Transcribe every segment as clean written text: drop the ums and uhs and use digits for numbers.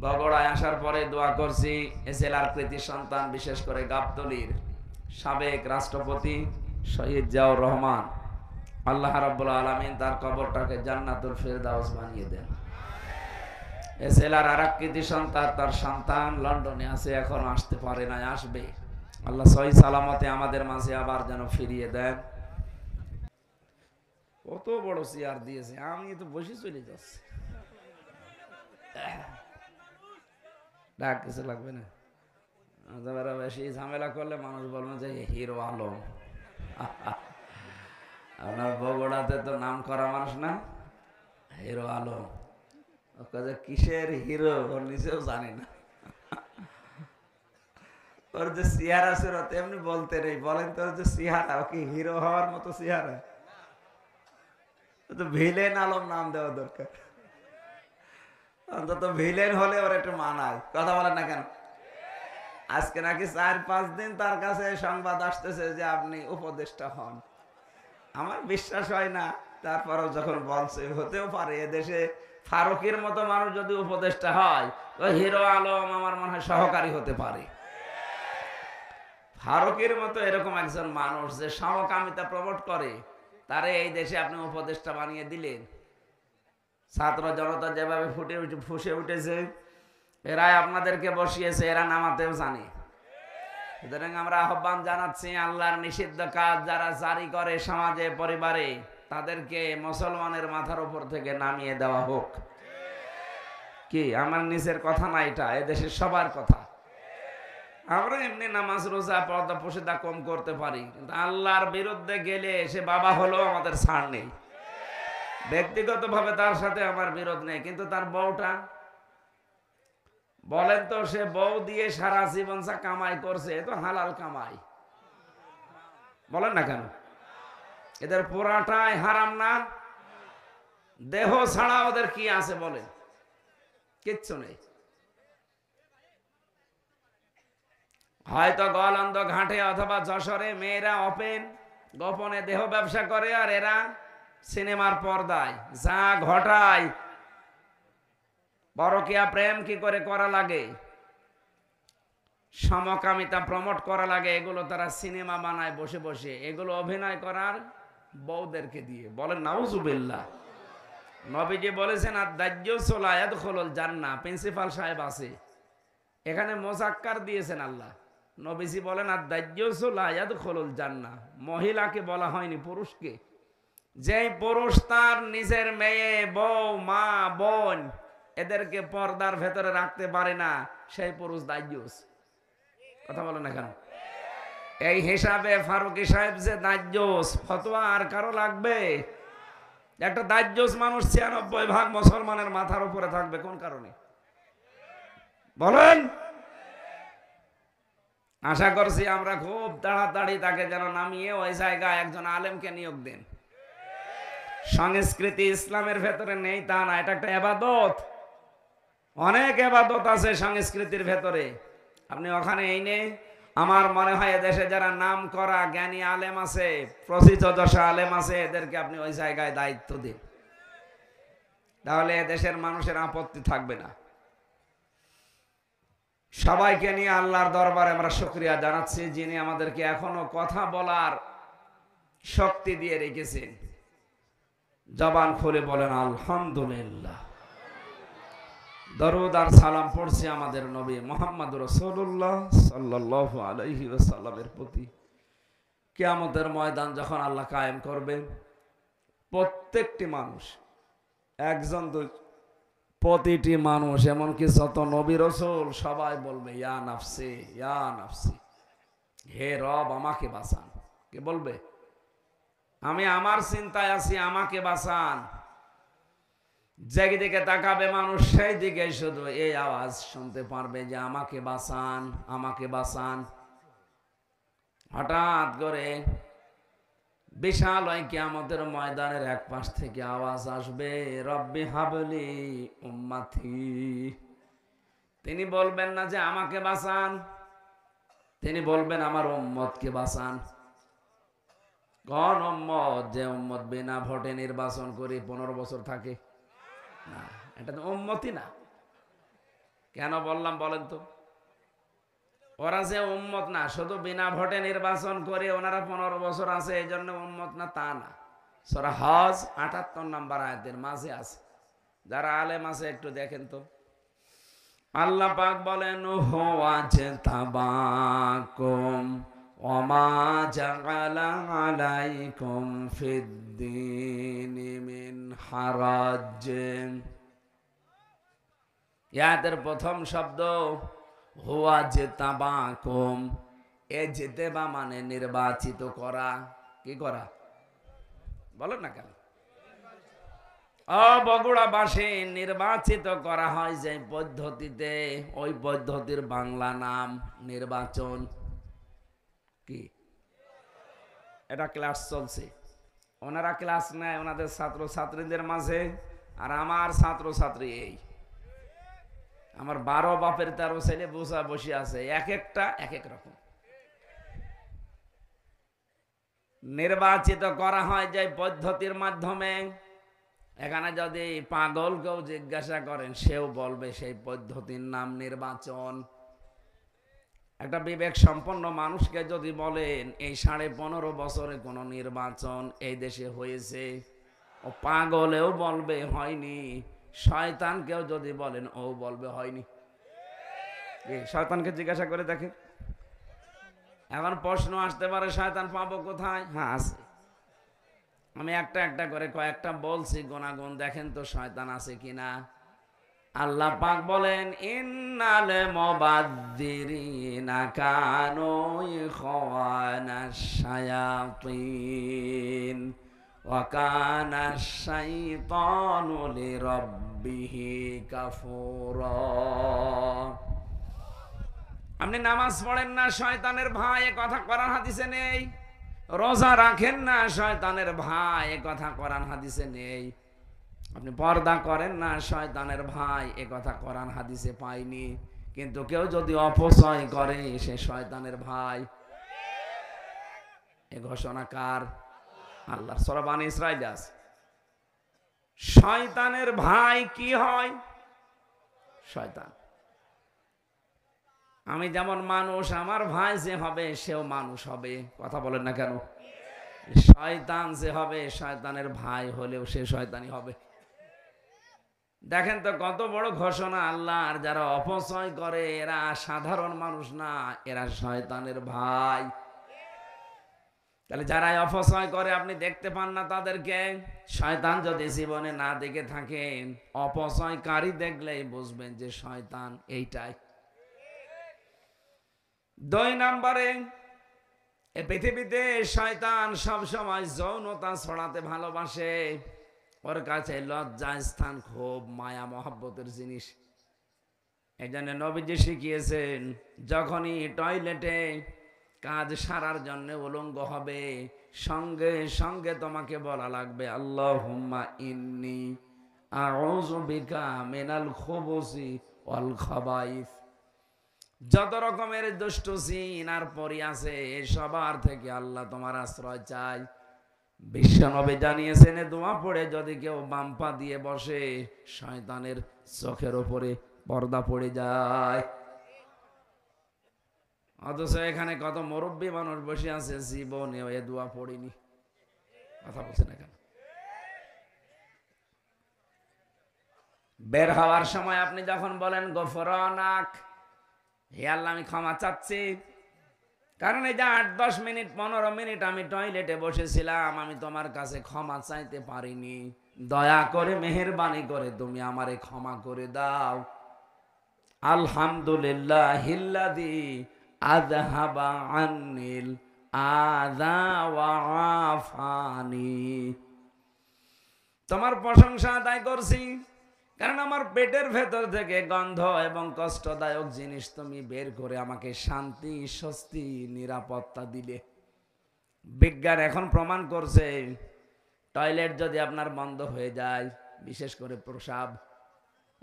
বগুড়ায় আসার পরে দোয়া করছি এ জেলার কৃতি সন্তান, বিশেষ করে গাবতলীর সাবেক রাষ্ট্রপতি শহীদ জিয়াউর রহমান, আল্লাহ রাব্বুল আলামিন তার কবরটাকে জান্নাতুল ফেরদাউস বানিয়ে দেন। এ জেলার আর এক কৃতি সন্তান, তার সন্তান লন্ডনে আছে, এখনো আসতে পারে না, আসবে। আল্লাহ সহি সালামতে আমাদের মাঝে আবার যেন ফিরিয়ে দেন। কত বড় চেয়ার দিয়েছে, আমি তো বসে চলে যাচ্ছি। ডাক কিছু লাগবে না, বেশি ঝামেলা করলে মানুষ বলবে যে হিরো আলম। আপনার বগুড়াতে তো নাম করা মানুষ না, হিরো আলম। কিসের হিরো ওর নিজেও জানি না। ওর যে চেহারা ছিল তেমনি বলতে নেই, বলেন তোর যে চেহারা, ও কি হিরো হওয়ার মতো চেহারা? তো ভিলেন আলম নাম দেওয়া দরকার, অন্তত ভিলেন হলে ওর একটু মানায়। কথা বলেন না কেন? আজকে নাকি 4-5 দিন তার কাছে সংবাদ আসতেছে যে আপনি উপদেষ্টা হন। আমার বিশ্বাস হয় না, তারপরও যখন বলছে হতেও পারে। এদেশে ফারুকের মতো মানুষ যদি উপদেষ্টা হয়, তো হিরো আলম আমার মনে হয় সহকারী হতে পারে। ফারুকের মতো এরকম একজন মানুষ যে সমকামিতা প্রমোট করে, তারে এই দেশে আপনি উপদেষ্টা বানিয়ে দিলেন। ছাত্র জনতা যেভাবে ফুসে উঠেছে, এরাই আপনাদেরকে বসিয়েছে, এরা নামাতেও জানে। সুতরাং আমরা আহ্বান জানাচ্ছি, আল্লাহর নিষিদ্ধ কাজ যারা জারি করে সমাজে পরিবারে, তাদেরকে মুসলমানের মাথার উপর থেকে নামিয়ে দেওয়া হোক। কি আমার নিজের কথা না, এটা এদেশের সবার কথা। আমরা এমনি নামাজ রোজা পর্দা পর্দা কম করতে পারি, কিন্তু আল্লাহর বিরুদ্ধে গেলে সে বাবা হলেও আমাদের ছাড় নেই। ব্যক্তিগতভাবে তার সাথে আমার বিরোধ নেই, কিন্তু তার বউটা, বলেন তো, সে বউ দিয়ে সারা জীবন যা কামাই করছে, তো হালাল কামাই, বলেন না কেন? এদের পুরাটাই হারাম না? দেহ ছাড়া ওদের কি আছে বলেন? কিচ্ছু নেই। হয়তো গোয়ালন্দ ঘাটে অথবা যশোরে মেয়েরা ওপেন গোপনে দেহ ব্যবসা করে, আর এরা সিনেমার পর্দায় যা ঘটায়। পরকীয়া প্রেম কি করে করা লাগে, সমকামিতা প্রমোট করা লাগে, এগুলো তারা সিনেমা বানায় বসে বসে, এগুলো অভিনয় করার বউদেরকে দিয়ে। বলেন নাউজুবিল্লাহ। নবীজি বলেছেন আদ-দাজ্জালু লা ইয়াদখুলুল জান্নাহ। প্রিন্সিপাল সাহেব আছে এখানে, মোজাক্কার দিয়েছেন আল্লাহ। নবীজি বলেন আদ-দাজ্জালু লা ইয়াদখুলুল জান্নাহ। মহিলাকে বলা হয়নি, পুরুষকে। যেই পুরুষ তার নিজের মেয়ে, বউ, মা, বোন এদেরকে পর্দার ভেতরে রাখতে পারে না, সেই পুরুষ দাজ্জাল। কথা বলেন না কেন? এই হিসাবে ফারুকি সাহেব যে দাজ্জাল, ফতোয়া আর কারো লাগবে? একটা দাজ্জাল মানুষ 96% মুসলমানের মাথার উপরে থাকবে কোন কারণে বলেন? আশা করছি আমরা খুব তাড়াতাড়ি তাকে যেন নামিয়ে ওই জায়গায় একজন আলেমকে নিয়োগ দেন। সংস্কৃতি ইসলামের ভেতরে নেই তা না, এটা একটা ইবাদত। অনেক ইবাদত আছে সংস্কৃতির ভেতরে, আপনি ওখানে এই নে। আমার মনে হয় এদেশে যারা নাম করা জ্ঞানী আলেম আছে, প্রসিদ্ধ আলেম আছে, এদেরকে আপনি ওই জায়গায় দায়িত্ব দিন, তাহলে দেশের মানুষের আপত্তি থাকবে না। সবাইকে নিয়ে আল্লাহর দরবারে আমরা শুকরিয়া জানাচ্ছি, যিনি আমাদেরকে এখনো কথা বলার শক্তি দিয়ে রেখেছেন। জবান খুলে বলেন আলহামদুলিল্লাহ। দরুদ আর সালাম পড়ছি আমাদের নবী মুহাম্মদ রাসূলুল্লাহ সাল্লাল্লাহু আলাইহি ওয়াসাল্লামের প্রতি। কিয়ামতের ময়দান যখন আল্লাহ কায়েম করবেন, প্রত্যেকটি মানুষ, একজন প্রতিটি মানুষ, এমনকি যত নবী রাসূল সবাই বলবে ইয়া নাফসি ইয়া নাফসি, হে রব আমাকে বাঁচান। কে বলবে? আমি আমার চিন্তায় আছি, আমাকে বাঁচান। যেদিকে তাকাবে মানুষ, সেই দিকে শুধু এই আওয়াজ শুনতে পারবে যে আমাকে বাঁচান, আমাকে বাঁচান। হঠাৎ করে বিশাল ওই কিয়ামতের ময়দানের এক পাশ থেকে আওয়াজ আসবে, রব্বি হাবলি উম্মতি। তিনি বলবেন না যে আমাকে বাঁচান, তিনি বলবেন আমার উম্মতকে বাঁচান। কোন উম্মত? যে উম্মত বিনা ভোটে নির্বাচন করে 15 বছর থাকে না, এটা তো উম্মতই না। কেন বললাম বলেন তো? ওরা যে উম্মত না, শুধু বিনা ভোটে নির্বাচন করে ওনারা 15 বছর আছে এই জন্য উম্মত না তা না। সূরা হজ 78 নম্বর আয়াতের মাঝে আছে। যারা আলেম আছে একটু দেখেন তো। আল্লাহ পাক বলেন হুয়া তাবাকুম ওয়া মা জাআলা আলাইকুম ফিদ্দীনি মিন হারাজ। ইয়াদের প্রথম শব্দ হুয়া তাবাকুম। এ যেতেবা মানে নির্বাচিত করা। কি করা বলেন না কেন? বগুড়াবাসী নির্বাচিত করা হয় যে পদ্ধতিতে, ওই পদ্ধতির বাংলা নাম নির্বাচন। কি এটা ক্লাস চলছে, ওনারা ক্লাস নেয় ওনাদের ছাত্র ছাত্রীদের মাঝে, আর আমার ছাত্র ছাত্রী এই আমার 12 বাপের 13 ছেলে বসা বসে আছে, এক একটা এক এক রকম। নির্বাচিত করা হয় যে পদ্ধতির মাধ্যমে। এখানে যদি পাগল কেউ জিজ্ঞাসা করেন সেও বলবে সেই পদ্ধতির নাম নির্বাচন। একটা বিবেক সম্পন্ন মানুষকে যদি বলেন এই 15.5 বছরে কোন নির্বাচন এই দেশে হয়েছে, ও পাগলেও বলবে হয়নি। শয়তানকেও যদি বলেন ও বলবে হয়নি। শয়তানকে জিজ্ঞাসা করে দেখে। এখন প্রশ্ন আসতে পারে শয়তান পাবো কোথায়? হ্যাঁ আছে। আমি একটা একটা করে কয়েকটা বলছি, গুনাগুন দেখেন তো শয়তান আছে কিনা। আল্লাহ পাক বলেন ইন্নাল মুবাযযিরিনা কানু ইখওয়ানাশ শায়াতিন ওয়া কানাশ শাইতানু লিরাব্বিহি কাফুরা। আপনি নামাজ পড়েন না, শয়তানের ভাই, এ কথা কোরআন হাদিসে নেই। রোজা রাখেন না, শয়তানের ভাই, এ কথা কোরআন হাদিসে নেই। আপনি পর্দা করেন না, শয়তানের ভাই, এ কথা কোরআন হাদিসে পাইনি। কিন্তু কেউ যদি অপচয় করে সে শয়তানের ভাই। এ ঘোষণা কার? আল্লাহ। সূরা বনী ইসরাঈল আছে। শয়তানের ভাই কি হয়? শয়তান। আমি যেমন মানুষ, আমার ভাই যে হবে সেও মানুষ হবে। কথা বলেন না কেন? শয়তান যে হবে, শয়তানের ভাই হলেও সে শয়তানি হবে। দেখেন তো কত বড় ঘোষণা আল্লাহর। যারা অপচয় করে এরা সাধারণ মানুষ না, এরা শয়তানের ভাই। তাহলে যারা অপচয় করে আপনি দেখতে পান না তাদেরকে। শয়তান যদি জীবনে না দেখে থাকেন, অপচয়কারী দেখলেই বুঝবেন যে শয়তান এইটাই। 2 নম্বরে, এ পৃথিবীতে শয়তান সব সময় যৌনতা ছড়াতে ভালোবাসে। ওর কাছে লজ্জা স্থান খুব মায়া মহব্বতের জিনিস। এই জন্য নবীজি শিখিয়েছেন যখনই টয়লেটে কাজ সারার জন্য উলঙ্গ হবে, সঙ্গে সঙ্গে তোমাকে বলা লাগবে আল্লাহুম্মা ইন্নী আউযু বিকা মিনাল খুবুসি ওয়াল খাবাইস। যত রকমের দুষ্ট জিন আর পরী আছে সবার থেকে আল্লাহ তোমার আশ্রয় চাই। বিশ্বনবী জানিয়েছেন দোয়া পড়ে যদি কেউ বাম পা দিয়ে বসে, শয়তানের চোখের উপরে পর্দা পড়ে যায়। অথচ এখানে কত মুরব্বী মানুষ বসে আছে জীবনে এ দোয়া পড়িনি। কথা বলছে না কেন? বের হওয়ার সময় আপনি যখন বলেন গফরানাক, হে আল্লাহ আমি ক্ষমা চাচ্ছি, কারণ এই যে 8-10 মিনিট 15 মিনিট আমি টয়লেটে বসেছিলাম, আমি তোমার কাছে ক্ষমা চাইতে পারিনি, দয়া করে মেহেরবানি করে তুমি আমারে ক্ষমা করে দাও। আলহামদুলিল্লাহিল্লাযী আযহাবা আন্নিল আযা ওয়া আফানি। তোমার প্রশংসা আদায় করছি, কারণ আমার পেটের ভেতর থেকে গন্ধ এবং কষ্টদায়ক জিনিস তুমি বের করে আমাকে শান্তি, স্বস্তি, নিরাপত্তা দিলে। বিজ্ঞান এখন প্রমাণ করছে টয়লেট যদি আপনার বন্ধ হয়ে যায়, বিশেষ করে প্রস্রাব,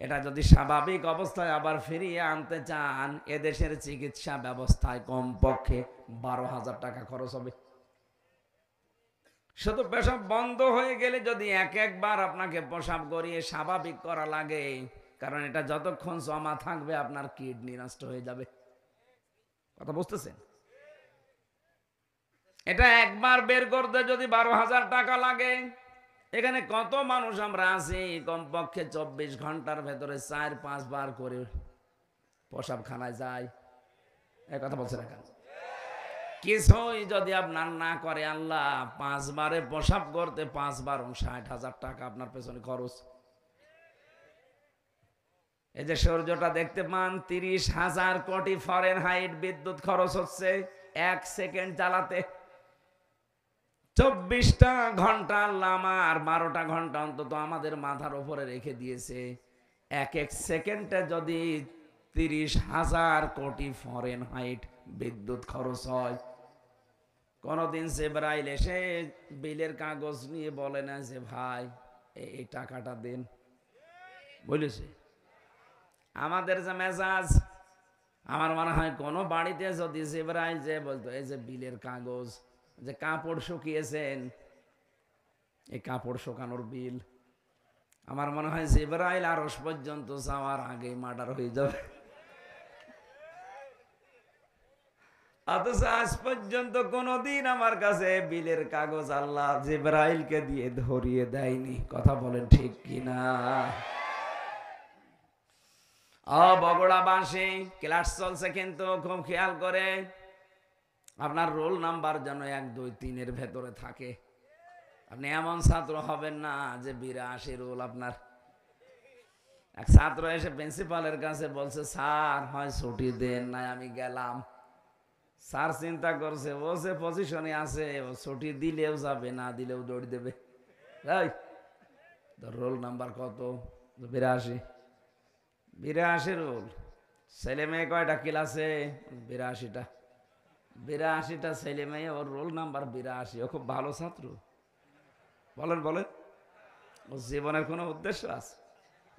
এটা যদি স্বাভাবিক অবস্থায় আবার ফিরিয়ে আনতে চান, এদেশের চিকিৎসা ব্যবস্থায় কমপক্ষে 12,000 টাকা খরচ হবে। শুধু পেশাব বন্ধ হয়ে গেলে যদি একবার আপনাকে প্রস্রাব করিয়ে স্বাভাবিক করা লাগে, কারণ এটা যতক্ষণ জমা থাকবে আপনার কিডনি নষ্ট হয়ে যাবে। কথা বুঝতেছেন? এটা একবার বের করতে যদি 12,000 টাকা লাগে, এখানে কত মানুষ আমরা আছি কমপক্ষে 24 ঘন্টার ভেতরে 4-5 বার করে প্রসাবখানায় যায়। এই কথা বলছে না কেন? কিছুই যদি আপনার না করে আল্লাহ, 5 বারে প্রসাব করতে 5 বার 60,000 টাকা আপনার পেছনে খরচ। এই যে সূর্যটা দেখতে পান, 30,000 কোটি ফারেনহাইট বিদ্যুৎ খরচ হচ্ছে 1 সেকেন্ড জ্বালাতে। 24টা ঘন্টা আল্লাহ আমার 12টা ঘন্টা অন্তত আমাদের মাথার উপরে রেখে দিয়েছে। এক এক সেকেন্ডে যদি 30,000 কোটি ফারেনহাইট বিদ্যুৎ খরচ হয়, কোনদিন জিবরাইল এসে বিলের কাগজ নিয়ে বলে না যে ভাই এই টাকাটা দেন, বলেছে? আমাদের যে মেজাজ, আমার মনে হয় কোন বাড়িতে যদি জিবরাইল যে বলতো এই যে বিলের কাগজ, যে কাপড় শুকিয়েছেন, এই কাপড় শুকানোর বিল, আমার মনে হয় জিবরাইল আরশ পর্যন্ত যাওয়ার আগে মার্ডার হয়ে যাবে। অথচ আজ পর্যন্ত কোনদিন আমার কাছে বিলের কাগজ আল্লাহ জিবরাইলকে দিয়ে ধরিয়ে দেয়নি। কথা বলেন ঠিক কিনা? বগুড়াবাসী, ক্লাস চলছে কিন্তু খুব খেয়াল করে আপনার রোল নাম্বার যেন 1, 2, 3 ভেতরে থাকে। আপনি এমন ছাত্র হবেন না যে 82 রোল আপনার। এক ছাত্র এসে প্রিন্সিপালের কাছে বলছে, স্যার হয় ছুটি দেন, নাই আমি গেলাম। স্যার চিন্তা করছে, ও যে পজিশনে আছে, ও ছুটি দিলেও যাবে, না দিলেও দৌড় দেবে। রোল নাম্বার কত? 82। 82 রোল। ছেলে মেয়ে কয়টা ক্লাসে? 82টা। 82টা ছেলে মেয়ে, ওর রোল নাম্বার 82। ও খুব ভালো ছাত্র। বলেন বলেন, ও জীবনের কোনো উদ্দেশ্য আছে?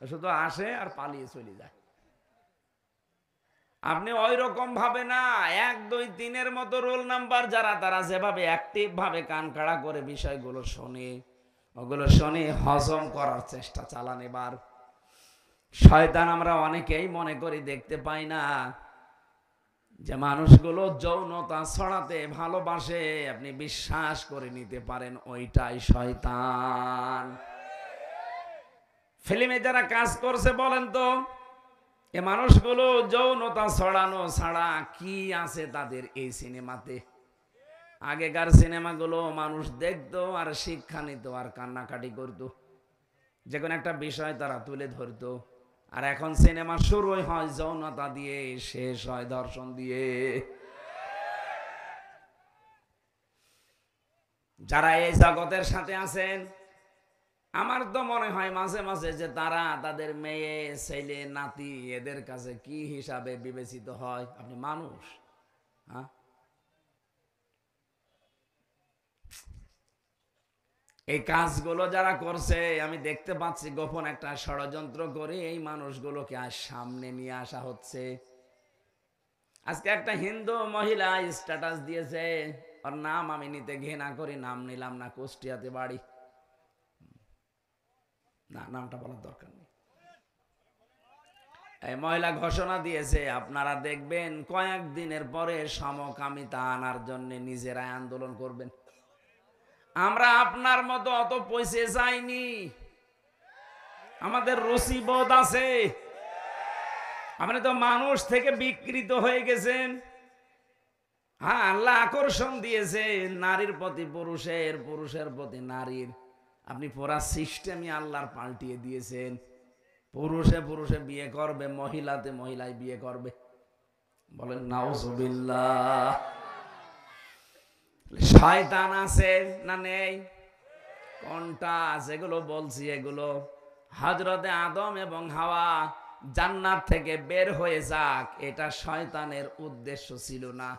শুধু আসে আর পালিয়ে চলে যায়। আপনি ওই রকম ভাবে না, 1, 2, 3 মতো রোল নাম্বার যারা, তারা যেভাবে অ্যাক্টিভ ভাবে কান খাড়া করে বিষয়গুলো শোনে, ওগুলো শোনে হজম করার চেষ্টা চালান। এবার শয়তান আমরা অনেকেই মনে করি দেখতে পাই না যে মানুষগুলো যৌনতা ছড়াতে ভালোবাসে, আপনি বিশ্বাস করে নিতে পারেন ওইটাই শয়তান। ফিল্মে যারা কাজ করছে বলেন তো, এ মানুষগুলো যৌনতা ছড়ানো ছাড়া কি আছে তাদের এই সিনেমাতে? আগেকার সিনেমাগুলো মানুষ দেখতো আর শিক্ষা নিত আর কান্নাকাটি করতো, যে কোনো একটা বিষয় তারা তুলে ধরতো। আর এখন সিনেমা শুরুই হয় যৌনতা দিয়ে, শেষ হয় ধর্ষণ দিয়ে। যারা এই জগতের সাথে আছেন, আমার তো মনে হয় মাঝে মাঝে যে তারা তাদের মেয়ে, ছেলে, নাতি এদের কাছে কি হিসাবে বিবেচিত হয়। আপনি মানুষ, হ্যাঁ? এই কাজগুলো যারা করছে, আমি দেখতে পাচ্ছি গোপন একটা ষড়যন্ত্র করে এই মানুষগুলোকে আজ সামনে নিয়ে আসা হচ্ছে। আজকে একটা হিন্দু মহিলা স্ট্যাটাস দিয়েছে, ওর নাম আমি নিতে ঘৃণা করি, নাম নিলাম না, কুষ্টিয়াতে বাড়ি, না নামটা বলার দরকার নেই। এই মহিলা ঘোষণা দিয়েছে, আপনারা দেখবেন কয়েকদিনের পরে সমকামিতা আনার জন্য নিজেরাই আন্দোলন করবেন। আমরা আপনার মতো অত পয়সা যাইনি, আমাদের রুচিবোধ আছে। আপনি তো মানুষ থেকে বিকৃত হয়ে গেছেন। হ্যাঁ, আল্লাহ আকর্ষণ দিয়েছে নারীর প্রতি পুরুষের, পুরুষের প্রতি নারীর। আপনি পুরা সিস্টেমই আল্লাহর পাল্টিয়ে দিয়েছেন। পুরুষে পুরুষে বিয়ে করবে, মহিলাতে মহিলায় বিয়ে করবে। বলেন নাউজুবিল্লাহ। শয়তান আছে না নেই? কোনটা? যেগুলো বলছি এগুলো হযরতে আদম এবং হাওয়া জান্নাত থেকে বের হয়ে যাক, এটা শয়তানের উদ্দেশ্য ছিল না।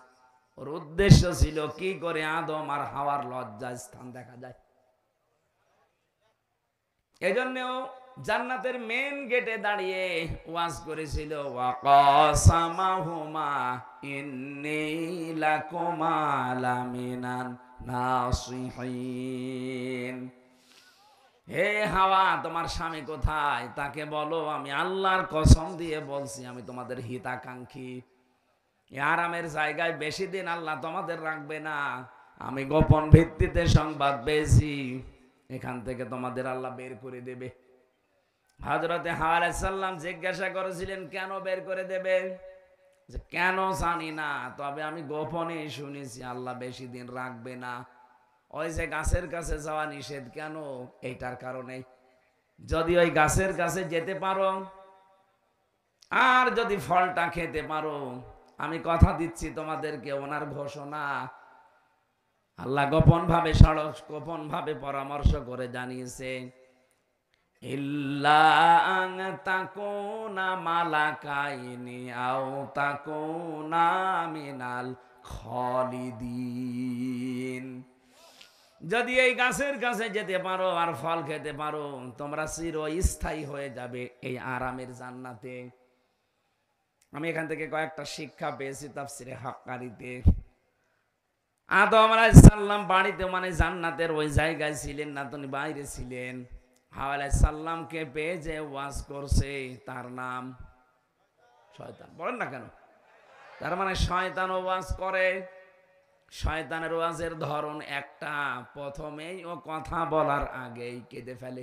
ওর উদ্দেশ্য ছিল কি করে আদম আর হাওয়ার লজ্জার স্থান দেখা যায়। এজন্যও জান্নাতের মেন গেটে দাঁড়িয়ে ওয়াজ করেছিল, ওয়াকাসামাহুমা ইন্নী লাকুমা লামিনান নাসিহিন। হে হাওয়া, তোমার স্বামী কোথায়? তাকে বলো আমি আল্লাহর কসম দিয়ে বলছি আমি তোমাদের হিতাকাঙ্ক্ষী। আরামের জায়গায় বেশি দিন আল্লাহ তোমাদের রাখবে না। আমি গোপন ভিত্তিতে সংবাদ পেয়েছি, এখান থেকে তোমাদের আল্লাহ বের করে দেবে। হযরতে হাওয়া আলাইহিস সালাম জিজ্ঞাসা করেছিলেন কেন বের করে দেবে? যে কেন জানি না, তবে আমি গোপনে শুনেছি আল্লাহ বেশি দিন রাখবে না। ওই যে গাছের কাছে যাওয়া নিষেধ কেন? এইটার কারণে। যদি ওই গাছের কাছে যেতে পারো আর যদি ফলটা খেতে পারো, আমি কথা দিচ্ছি তোমাদেরকে, ওনার ঘোষণা আল্লাহ গোপন ভাবে গোপন ভাবে পরামর্শ করে জানিয়েছে, ইল্লা আন তাকুনা মালাকাইনি আও তাকুনা মিনাল খালিদিন। যদি এই গাছের কাছে যেতে পারো আর ফল খেতে পারো, তোমরা চিরস্থায়ী হয়ে যাবে এই আরামের জান্নাতে। আমি এখান থেকে কয়েকটা শিক্ষা পেয়েছি তাফসিরে হাক্কারিতে। আদম আলাইহিস সালাম বাড়িতে মানে জান্নাতের ওই জায়গায় ছিলেন না, তিনি বাইরে ছিলেন। হাওয়া আলাইহিস সালামকে পেয়ে যে ওয়াজ করছে তার নাম শয়তান। বলেন না কেন? তার মানে শয়তানও ওয়াজ করে। শয়তানের ওয়াজের ধরন একটা, প্রথমেই ও কথা বলার আগেই কেঁদে ফেলে।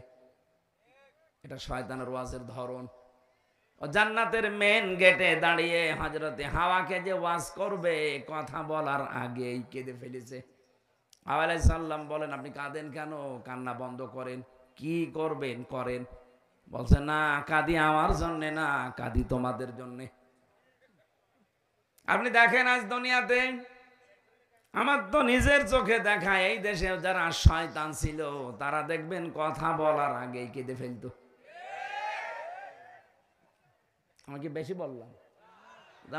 এটা শয়তানের ওয়াজের ধরন। ও জান্নাতের মেন গেটে দাঁড়িয়ে হযরতে হাওয়াকে যে ওয়াজ করবে, কথা বলার আগেই কেঁদে ফেলেছে। হাওয়া আলাইহিস সালাম বলেন আপনি কাঁদেন কেন? কান্না বন্ধ করেন। কি করবেন করেন। বলছে না, কাঁদি আমার জন্যে না, কাঁদি তোমাদের জন্যে। আপনি দেখেন আজ দুনিয়াতে, আমার তো নিজের চোখে দেখা, এই দেশে যারা শয়তান ছিল তারা দেখবেন কথা বলার আগেই কেঁদে ফেলতো। আমাকে বেশি বললাম?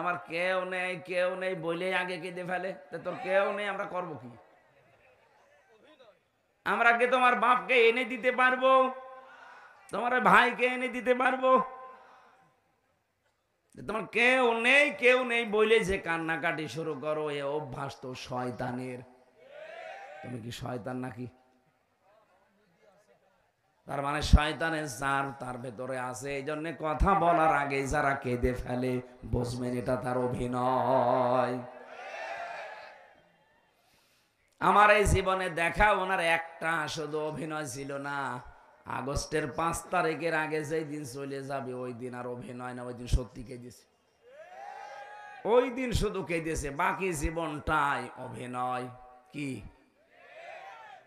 আমার কেউ নেই কেউ নেই বলে আগে কেঁদে ফেলে। তোর কেউ নেই, আমরা করবো কি? আমরা কি তোমার বাপকে এনে দিতে পারবো? তোমার ভাইকে এনে দিতে পারবো? তোমার কেউ নেই বলে যে কান্নাকাটি শুরু করো, এ অভ্যাস তো শয়তানের। তুমি কি শয়তান নাকি? তার মানে শয়তানের জার তার ভেতরে আছে। এই জন্য কথা বলার আগে যারা কেঁদে ফেলে, বুঝবেন এটা তার অভিনয়। আমার এই জীবনে দেখা ওনার একটা শুধু অভিনয় ছিল না। আগস্টের 5 তারিখের আগে যেই দিন চলে যাবে ওই দিন আর অভিনয় না, ওই দিন সত্যি কেঁদেছে। ওই দিন শুধু কেঁদেছে, বাকি জীবনটাই অভিনয়। কি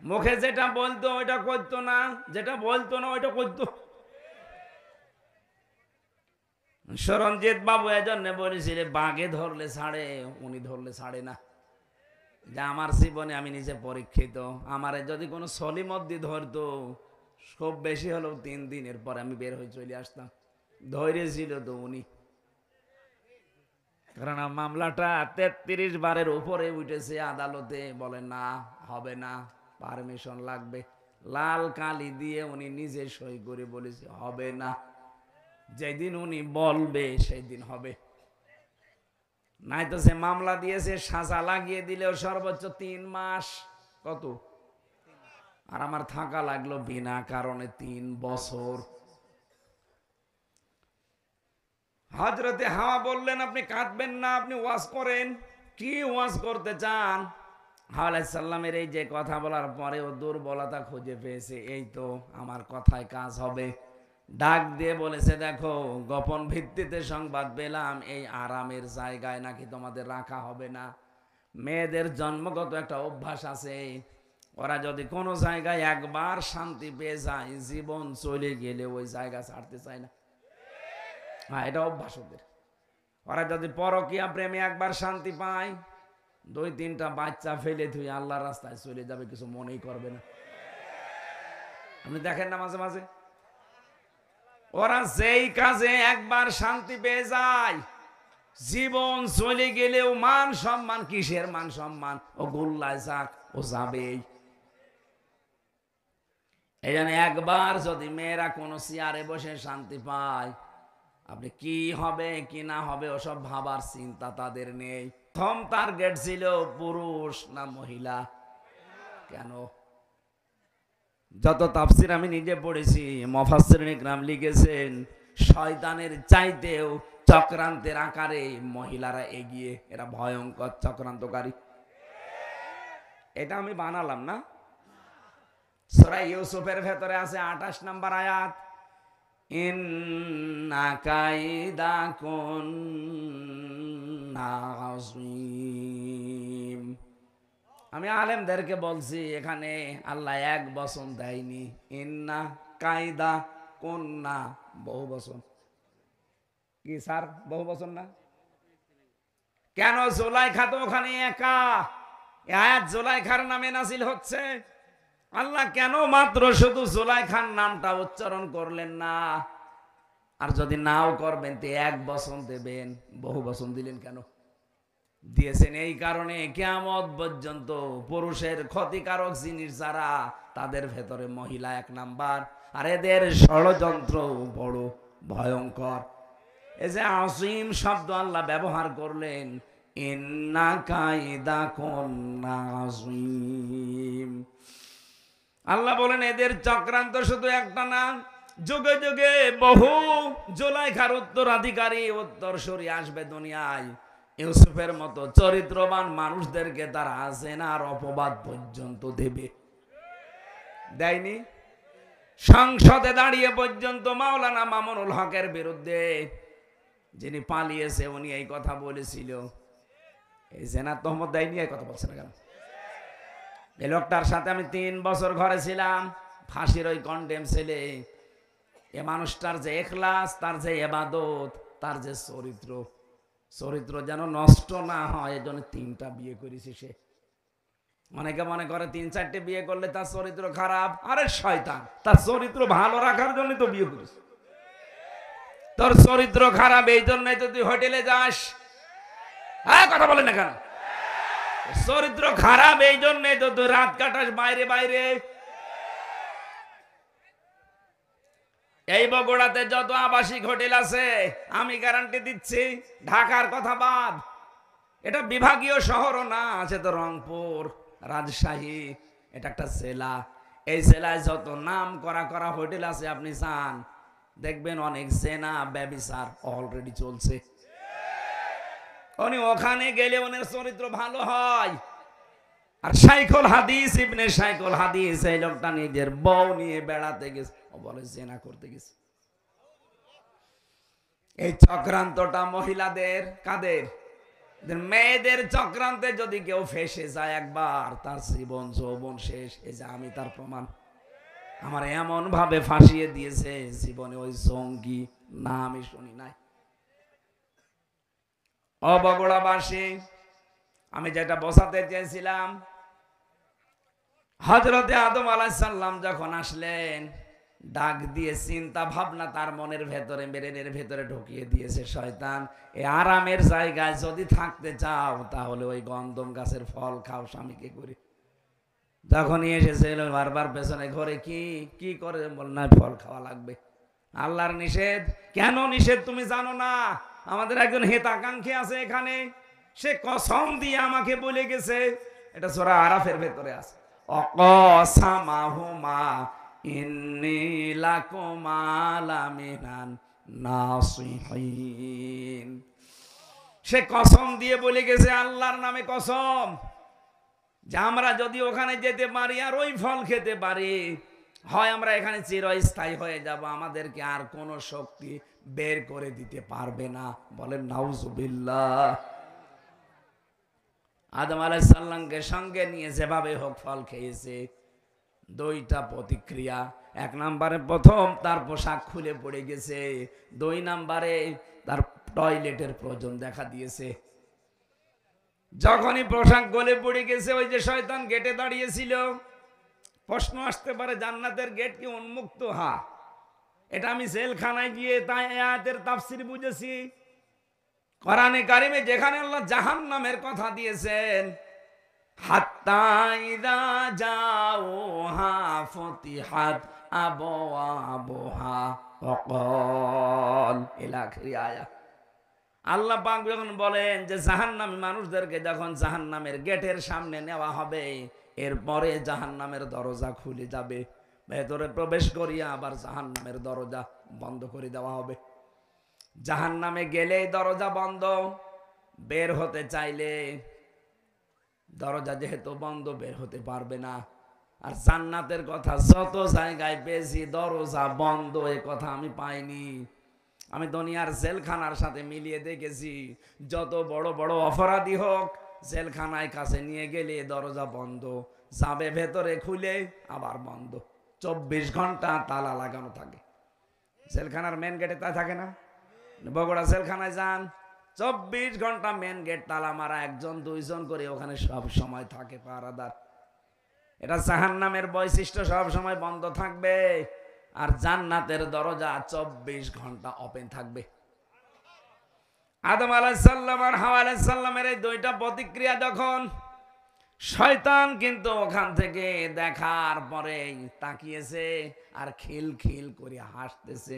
মুখে যেটা বলতো ওইটা করতো না, যেটা বলতো না ওইটা করতো। সরঞ্জিত বাবু এজন্য বলেছিল বাঘে ধরলে ছাড়ে, উনি ধরলে ছাড়ে না। যে আমার জীবনে আমি নিজে পরীক্ষিত, আমারে যদি কোনো সলিমদ্দি ধরতো, খুব বেশি হলেও 3 দিনের পর আমি বের হয়ে চলে আসতাম। ধৈর্যশীল তো উনি, কারণ মামলাটা 33 বারের উপরে উঠেছে আদালতে। বলে না, হবে না, পারমিশন লাগবে। লাল কালি দিয়ে উনি নিজে সই করে বলেছে হবে না, যেদিন উনি বলবে সেই দিন হবে। নাই তো সে মামলা দিয়েছে, সাজা লাগিয়ে দিলেও সর্বোচ্চ 3 মাস। কত? আর আমার থাকা লাগলো বিনা কারণে 3 বছর। হযরতে হাওয়া বললেন আপনি কাঁদবেন না, আপনি ওয়াজ করেন। কি ওয়াজ করতে চান? হাওয়া আলাইহিস সালামের এই যে কথা বলার পরে ও দুর্বলতা খুঁজে পেয়েছে, এই তো আমার কথায় কাজ হবে। ডাক দিয়ে বলেছে দেখো, গোপন ভিত্তিতে সংবাদ পেলাম এই আরামের জায়গায় নাকি তোমাদের রাখা হবে না। মেয়েদের জন্মগত একটা অভ্যাস আছে, ওরা যদি কোনো জায়গায় একবার শান্তি পেয়ে যায়, জীবন চলে গেলে ওই জায়গা ছাড়তে চায় না। হ্যাঁ, এটা অভ্যাস ওদের। ওরা যদি পরকীয়া প্রেমে একবার শান্তি পায়, 2-3টা বাচ্চা ফেলে ধুয়ে আল্লাহর রাস্তায় চলে যাবে, কিছু মনেই করবে না। আপনি দেখেন না মাঝে মাঝে, ওরা যেই কাজে একবার শান্তি পেয়ে যায়, জীবন চলে গেলেও মান সম্মান, কিসের মান সম্মান, ও গোল্লায় যাক, ও যাবেই। এই জন্য একবার যদি মেয়েরা কোনো চেয়ারে বসে শান্তি পায়, আপনি কি হবে কি না হবে ওসব ভাবার চিন্তা তাদের নেই। প্রথম টার্গেট ছিল পুরুষ না মহিলা? কেন? যত তাফসির আমি নিজে পড়েছি, মুফাসসিরিন ইকরাম লিখেছেন শয়তানের চাইতেও চক্রান্তের আকারে মহিলারা এগিয়ে, এরা ভয়ঙ্কর চক্রান্তকারী। এটা আমি বানালাম না, সূরা ইউসুফের ভেতরে আছে 28 নম্বর আয়াত, ইন্না কাইদাকুন্না আযীম। আমি আলেমদেরকে বলছি এখানে আল্লাহ এক বচন দেয়নি, ইন্না কায়দা কুন্না বহু বচন। কি স্যার বহু বচন না কেন? জুলাইখা তো ওখানে একা, আয়াত জুলাইখার নামে নাজিল হচ্ছে। আল্লাহ কেন মাত্র শুধু জুলাইখার নামটা উচ্চারণ করলেন না? আর যদি নাও করবেন তো এক বচন দেবেন, বহু বচন দিলেন কেন? দিয়েছেন এই কারণে কিয়ামত পর্যন্ত পুরুষের ক্ষতিকারক জিনিস যারা, তাদের ভেতরে মহিলা এক নাম্বার, আর এদের ষড়যন্ত্র বড় ভয়ঙ্কর। এই যে আসিম শব্দ আল্লাহ ব্যবহার করলেন, ইন্না কাইদাকুন্না আযীম। আল্লাহ বলেন এদের চক্রান্ত শুধু একটা না, যুগে যুগে বহু জুলাইখার উত্তরাধিকারী উত্তরসূরি আসবে দুনিয়ায়। ইউসুফের মতো চরিত্রবান মানুষদেরকে তারা জেনার অপবাদ পর্যন্ত দেবে। দেয়নি? সংসদে দাঁড়িয়ে পর্যন্ত মাওলানা মামুনুল হকের বিরুদ্ধে, যিনি পালিয়েছে, উনি এই কথা বলেছিল। এই জেনার তহমত দেয়নি, এই কথা বলছে না কেন? এই লোকটার সাথে আমি 3 বছর ঘরে ছিলাম, ফাঁসির ওই কন্ডেম ছেলে। এ মানুষটার যে এখলাস, তার যে ইবাদত, তার যে চরিত্র যেন নষ্ট না হয়, এই জন্য 3টা বিয়ে করেছে সে। অনেকে মনে করে 3-4টে বিয়ে করলে তার চরিত্র খারাপ। আরে শয়তান, তার চরিত্র ভালো রাখার জন্য তো বিয়ে করেছে। তোর চরিত্র খারাপ এই জন্যই তো তুই হোটেলে যাস। কথা বলে না কেন? চরিত্র খারাপ এই জন্যই তো তুই রাত কাটাস বাইরে বাইরে। এই বগুড়াতে যত আবাসিক হোটেল আছে, আমি গ্যারান্টি দিচ্ছি, ঢাকার কথা বাদ, এটা বিভাগীয় শহরও না, আছে তো রংপুর, রাজশাহী, এটা একটা জেলা। এই জেলায় যত নাম করা হোটেল আছে, আপনি যান দেখবেন অনেক জেনা ব্যভিচার অলরেডি চলছে। উনি ওখানে গেলে ওনার চরিত্র ভালো হয়। আর শাইখুল হাদিস ইবনে শাইখুল হাদিস, এই লোকটা নিজের বউ নিয়ে বেড়াতে গেছে, ও বলে জেনা করতে গেছে। এই চক্রান্তটা মহিলাদের, কাদের? মেয়েদের চক্রান্তে যদি কেউ ফেসে যায় একবার, তার জীবন যৌবন শেষ। এই যে আমি তার প্রমাণ। আমার এমন ভাবে ফাঁসিয়ে দিয়েছে, জীবনে ওই জঙ্গি না আমি শুনি নাই। বগুড়াবাসী, আমি যেটা বোঝাতে চেয়েছিলাম, হযরতে আদম আলাইহিস সালাম যখন আসলেন, ডাক দিয়ে চিন্তা ভাবনা তার মনের ভেতরে, ব্রেনের ভেতরে ঢুকিয়ে দিয়েছে শয়তান। এই আরামের জায়গায় যদি থাকতে চাও, তাহলে ওই গন্ধম গাছের ফল খাও স্বামীকে করে। যখনই এসেছে বারবার পেছনে ঘরে কি করে বল, না ফল খাওয়া লাগবে। আল্লাহর নিষেধ। কেন নিষেধ তুমি জানো না? আমাদের একজন হিতাকাঙ্ক্ষী আছে এখানে, সে কসম দিয়ে আমাকে বলে গেছে, এটা সূরা আরাফের ভেতরে আছে, অকসামাহুমা ইন্নী লাকুমা লামিনান নাসিহিন। সে কসম দিয়ে বলে গেছে, আল্লাহর নামে কসম, যে আমরা যদি ওখানে যেতে পারি আর ওই ফল খেতে পারি, হয় আমরা এখানে চিরস্থায়ী হয়ে যাব, আমাদেরকে আর কোন শক্তি বের করে দিতে পারবে না। বলেন নাউজুবিল্লাহ। আদম আলাইহিস সালামকে সঙ্গে নিয়ে যেভাবে হোক ফল খেয়েছে, 2টা প্রতিক্রিয়া। 1 নম্বরে প্রথম তার পোশাক খুলে পড়ে গেছে, 2 নম্বরে তার টয়লেটের প্রয়োজন দেখা দিয়েছে। যখনই পোশাক গলে পড়ে গেছে, ওই যে শয়তান গেটে দাঁড়িয়েছিল, প্রশ্ন আসতে পারে জান্নাতের গেট কি উন্মুক্ত? হ্যাঁ, এটা আমি জেলখানায় গিয়ে তাই আয়াতের তাফসীর বুঝেছি। কোরআনে কারিমে যেখানে আল্লাহ জাহান্নামের কথা দিয়েছেন, হাত্তা ইযা জাউহা ফুতিহাত আবওয়াবুহা ওয়াকাল ইলা আখির আয়াত। আল্লাহ পাক যখন বলেন যে জাহান্নামী মানুষদেরকে যখন জাহান্নামের গেটের সামনে নেওয়া হবে, এরপরে জাহান্নামের দরজা খুলে যাবে, ভেতরে প্রবেশ করিয়া আবার জাহান্নামের দরজা বন্ধ করে দেওয়া হবে। জাহান্নামে গেলেই দরজা বন্ধ, বের হতে চাইলে দরজা যেহেতু বন্ধ বের হতে পারবে না। আর জান্নাতের কথা যত জায়গায় পেয়েছি, দরজা বন্ধ এ কথা আমি পাইনি। আমি দুনিয়ার জেলখানার সাথে মিলিয়ে দেখেছি, যত বড় বড় অপরাধী হোক জেলখানায় কাছে নিয়ে গেলে দরজা বন্ধ, যাবে ভেতরে খুলে আবার বন্ধ, 24 ঘন্টা তালা লাগানো থাকে। জেলখানার মেন গেটে তা থাকে না? বগুড়া জেলখানায় যান, 24 ঘন্টা মেন গেট তালা মারা, 1জন 2জন করে ওখানে সব সময় থাকে পাহারাদার। এটা জাহান্নামের বৈশিষ্ট্য, সব সময় বন্ধ থাকবে। আর জান্নাতের দরজা 24 ঘন্টা ওপেন থাকবে। আদম আলাইহিস সালাম আর হাওয়া আলাইহিস সালামের এই দুইটা প্রতিক্রিয়া যখন, শয়তান কিন্তু ওখান থেকে দেখার পরে তাকিয়েছে আর খিল খিল করে হাসতেছে।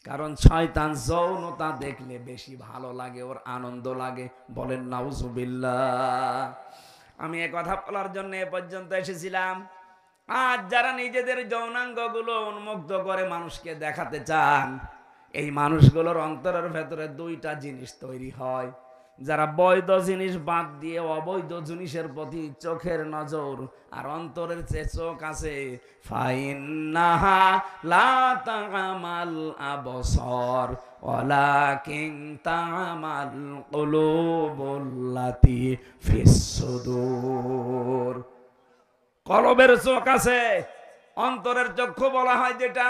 কারণ শয়তান যৌনতা দেখলে বেশি ভালো লাগে, ওর আনন্দ লাগে। বলেন নাউজুবিল্লাহ। আমি এ কথা বলার জন্য এ পর্যন্ত এসেছিলাম। আজ যারা নিজেদের যৌনাঙ্গগুলো উন্মুক্ত করে মানুষকে দেখাতে চান, এই মানুষগুলোর অন্তরের ভেতরে দুইটা জিনিস তৈরি হয়। যারা বৈধ জিনিস বাদ দিয়ে অবৈধ জিনিসের প্রতি চোখের নজর আর অন্তরের যে চোখ আছে, ফাইন্নাহা লা তা'মাল আবসার ওয়ালাকিন তা'মাল কুলুবুল্লাতী ফিস সুদূর। কলবের চোখ আছে, অন্তরের চক্ষু বলা হয় যেটা,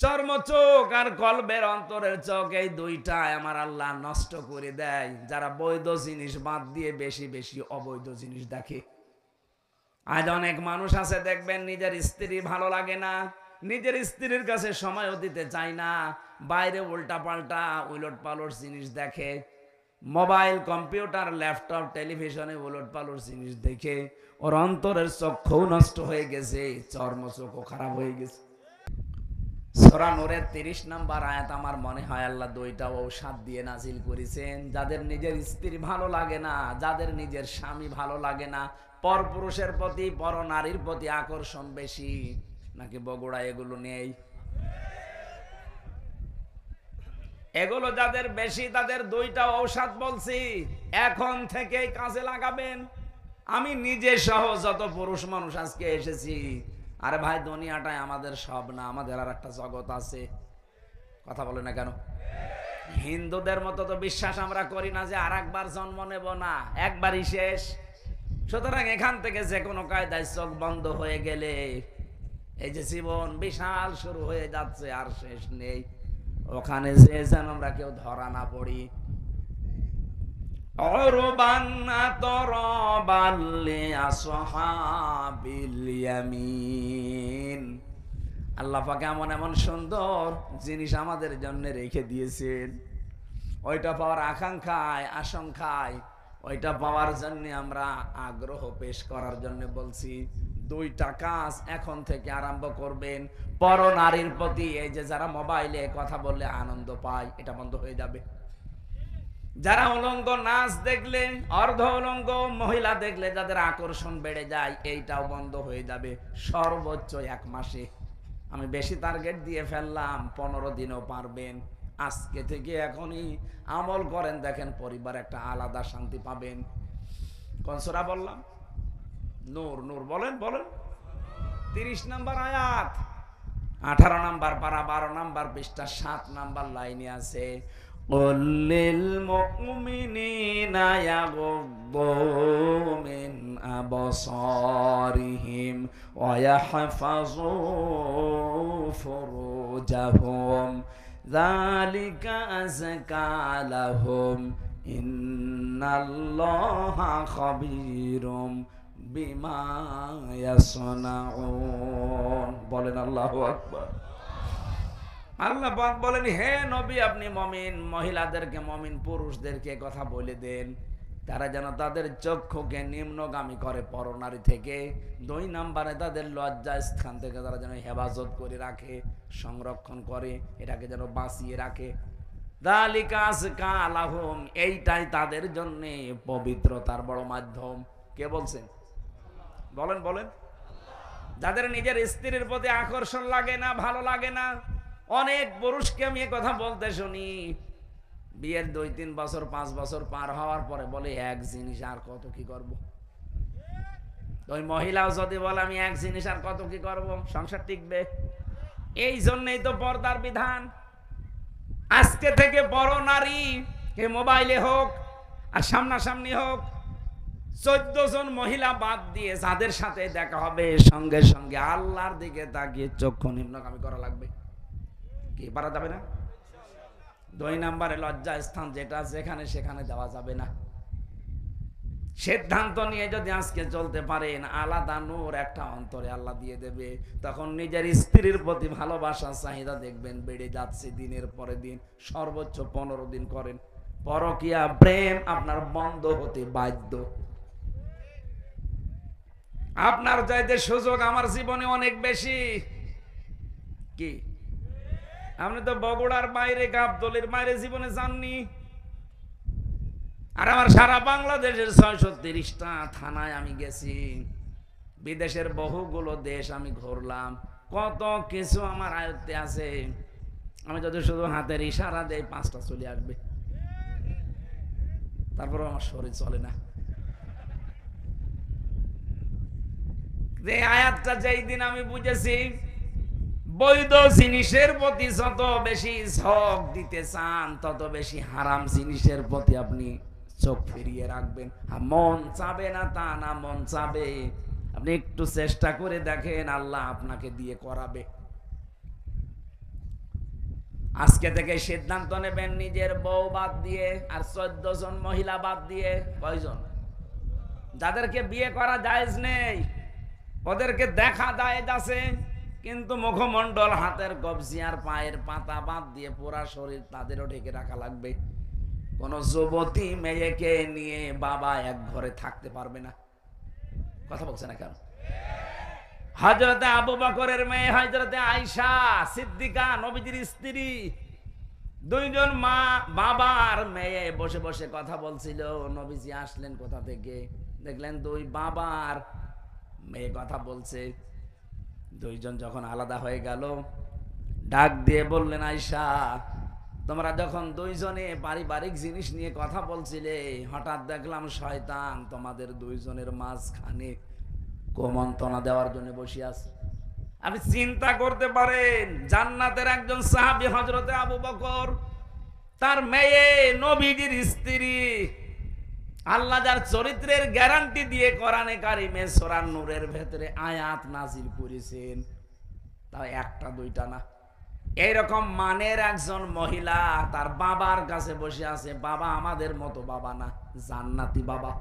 চর্ম চোখ আর কলবের অন্তরের চোখ, এই দুইটা আমার আল্লাহ নষ্ট করে দেয় যারা বৈধ জিনিস বাদ দিয়ে বেশি বেশি অবৈধ জিনিস দেখে। আজ অনেক মানুষ আছে দেখবেন, নিজের স্ত্রী ভালো লাগে না, নিজের স্ত্রীর কাছে সময়ও দিতে চায় না, বাইরে উল্টা পাল্টা উলট পালট জিনিস দেখে, মোবাইল কম্পিউটার ল্যাপটপ টেলিভিশনে উলট পালট জিনিস দেখে ওর অন্তরের চক্ষু নষ্ট হয়ে গেছে, চর্ম চোখও খারাপ হয়ে গেছে। সূরা নূরের 30 নম্বর আয়াত আমার মনে হয় আল্লাহ দুইটা ঔষধ দিয়ে নাজিল করেছেন। যাদের নিজের স্ত্রী ভালো লাগে না, যাদের নিজের স্বামী ভালো লাগে না, পরপুরুষের প্রতি পর নারীর প্রতি আকর্ষণ বেশি, নাকি বগুড়া এগুলো নেই? এগুলো যাদের বেশি তাদের দুইটা ঔষধ বলছি, এখন থেকেই কাজে লাগাবেন। আমি নিজে সহ যত পুরুষ মানুষ আজকে এসেছি, আরে ভাই দুনিয়াটাই আমাদের সব না, আমাদের আর একটা জগৎ আছে। কথা বলে না কেন? হিন্দুদের মতো তো বিশ্বাস আমরা করি না যে আর একবার জন্ম নেব না, একবারই শেষ। সুতরাং এখান থেকে যে কোনো কায়দায় চোখ বন্ধ হয়ে গেলে এই যে জীবন বিশাল শুরু হয়ে যাচ্ছে, আর শেষ নেই। ওখানে যে যেন আমরা কেউ ধরা না পড়ি। আল্লাহ পাক এমন এমন সুন্দর জিনিস আমাদের জন্য রেখে দিয়েছেন, ওইটা পাওয়ার আকাঙ্ক্ষায় আশঙ্কায়, ওইটা পাওয়ার জন্য আমরা আগ্রহ পেশ করার জন্য বলছি। দুইটা কাজ এখন থেকে আরম্ভ করবেন। পর নারীর প্রতি, এই যে যারা মোবাইলে কথা বললে আনন্দ পায়, এটা বন্ধ হয়ে যাবে। যারা উলঙ্গ নাচ দেখলে, অর্ধ উলঙ্গ মহিলা দেখলে যাদের আকর্ষণ বেড়ে যায়, এইটাও বন্ধ হয়ে যাবে সর্বোচ্চ 1 মাসে। আমি বেশি টার্গেট দিয়ে ফেললাম, 15 দিনও পারবেন। আজকে থেকে এখনই আমল করেন, দেখেন পরিবার একটা আলাদা শান্তি পাবেন। কোন সূরা বললাম? নূর। নূর বলেন বলেন। 30 নম্বর আয়াত, 18 নম্বর পারা, 12 নম্বর পৃষ্ঠা, 7 নম্বর লাইনে আছে, قل للمؤمنين يغضوا من أبصارهم ويحفظوا فروجهم ذلك أزكى لهم إن الله خبير بما يصنعون। বলেন আল্লাহু আকবার। আল্লাহ পাক বলেন, হে নবী আপনি মুমিন মহিলাদেরকে, মুমিন পুরুষদেরকে কথা বলে দেন, তারা যেন তাদের চক্ষুকে নিম্নগামী করে পরনারী থেকে। 2 নম্বরে তাদের লজ্জা স্থান থেকে তারা যেন হেফাজত করে রাখে, সংরক্ষণ করে, এটাকে যেন বাঁচিয়ে রাখে। যালিকা আযকা লাহুম, এইটাই তাদের জন্য পবিত্রতার বড় মাধ্যম। কে বলছেন? বলেন বলেন। যাদের নিজের স্ত্রীর প্রতি আকর্ষণ লাগে না, ভালো লাগে না, অনেক পুরুষকে আমি কথা বলতে শুনি, বিয়ের 2-3 বছর 5 বছর পার হওয়ার পরে বলে এক জিনিস আর কত কি করব। ওই মহিলাও যদি বলে আমি এক জিনিস আর কত কি করব, সংসার টিকবে? এই জন্যই তো পর্দার বিধান। আজকে থেকে বড় নারী কে মোবাইলে হোক আর সামনাসামনি হোক, 14 জন মহিলা বাদ দিয়ে যাদের সাথে দেখা হবে সঙ্গে সঙ্গে আল্লাহর দিকে তাকিয়ে চক্ষু নিম্নগামী করা লাগবে। কি পারা যাবে না? 2 নম্বরে লজ্জা স্থান যেটা যেখানে সেখানে দেওয়া যাবে না। সিদ্ধান্ত নিয়ে যদি আজকে চলতে পারেন, আলাদা নূর একটা অন্তরে আল্লাহ দিয়ে দেবে। তখন নিজের স্ত্রীর প্রতি ভালোবাসা চাহিদা দেখবেন বেড়ে যাচ্ছে দিনের পরে দিন। সর্বোচ্চ 15 দিন করেন, পরকীয়া প্রেম আপনার বন্ধ হতে বাধ্য। আপনার চাইতে সুযোগ আমার জীবনে অনেক বেশি। কি আপনি তো বগুড়ার বাইরে, গাবতলীর বাইরে জীবনে যাননি। আর আমার সারা বাংলাদেশের 630টা থানায় আমি গেছি, বিদেশের বহুগুলো দেশ আমি ঘুরলাম, কত কিছু আমার আয়ত্তে আছে। আমি যদি শুধু হাতের ইশারা দেই 5টা চলে আসবে, তারপরে আমার শরীর চলে না। যে আয়াতটা যেই দিন আমি বুঝেছি, বৈধ জিনিসের প্রতি যত বেশি ঝোঁক দিতে চান, তত বেশি হারাম জিনিসের প্রতি আপনি চোখ ফিরিয়ে রাখবেন। মন চাবে না তা না, মন চাবে। আপনি একটু চেষ্টা করে দেখেন, আল্লাহ আপনাকে দিয়ে করাবে। আজকে থেকে সিদ্ধান্ত নেবেন, নিজের বউ বাদ দিয়ে আর 14 জন মহিলা বাদ দিয়ে। কয়জন? যাদেরকে বিয়ে করা জায়েজ নেই, ওদেরকে দেখা জায়েজ আছে, কিন্তু মুখমণ্ডল, হাতের কবজি আর পায়ের পাতা বাদ দিয়ে পুরা শরীর তাদেরও ঢেকে রাখা লাগবে। কোন যুবতী মেয়েকে নিয়ে বাবা এক ঘরে থাকতে পারবে না। কথা বলছে না কেন? হযরতে আবু বকরের মেয়ে হযরতে আয়েশা সিদ্দিকা, নবীজির স্ত্রী, 2 জন মা বাবার মেয়ে বসে বসে কথা বলছিল। নবীজি আসলেন কোথা থেকে, দেখলেন 2 বাবার মেয়ে কথা বলছে। 2 জন যখন আলাদা হয়ে গেল, ডাক দিয়ে বললেন, আয়েশা, তোমরা যখন 2 জনে পারিবারিক জিনিস নিয়ে কথা বলছিলে, হঠাৎ দেখলাম শয়তান তোমাদের 2 জনের মাঝখানে কুমন্ত্রণা দেওয়ার জন্য বসে আছে। আপনি চিন্তা করতে পারেন, জান্নাতের একজন সাহাবী হযরতে আবু বকর, তার মেয়ে নবীজির স্ত্রী, আল্লাহ যার চরিত্রের গ্যারান্টি দিয়ে কোরআনে কারিমে সূরা নূরের ভেতরে আয়াত নাজিল করেছেন, তাও 1টা 2টা না। এইরকম মানের একজন মহিলা তার বাবার কাছে বসে আছে। বাবা আমাদের মতো বাবা না, জান্নাতি বাবা।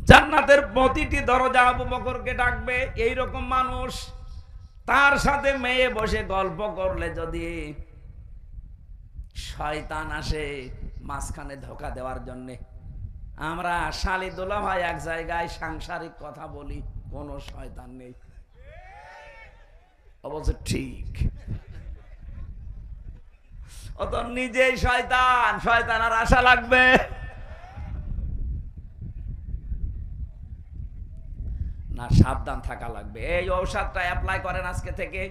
জান্নাতের প্রতিটি দরজা আবু বকরকে ডাকবে। এইরকম মানুষ, তার সাথে মেয়ে বসে গল্প করলে যদি শয়তান আসে মাঝখানে ধোঁকা দেওয়ার জন্যে। আমরা শালি দুলা ভাই এক জায়গায় সাংসারিক কথা বলি, কোনো শয়তান নেই। অবশ্য ঠিক, ও তো নিজেই শয়তান, শয়তান আর আশা লাগবে না। সাবধান থাকা লাগবে। এই ঔষধটা অ্যাপ্লাই করেন আজকে থেকে।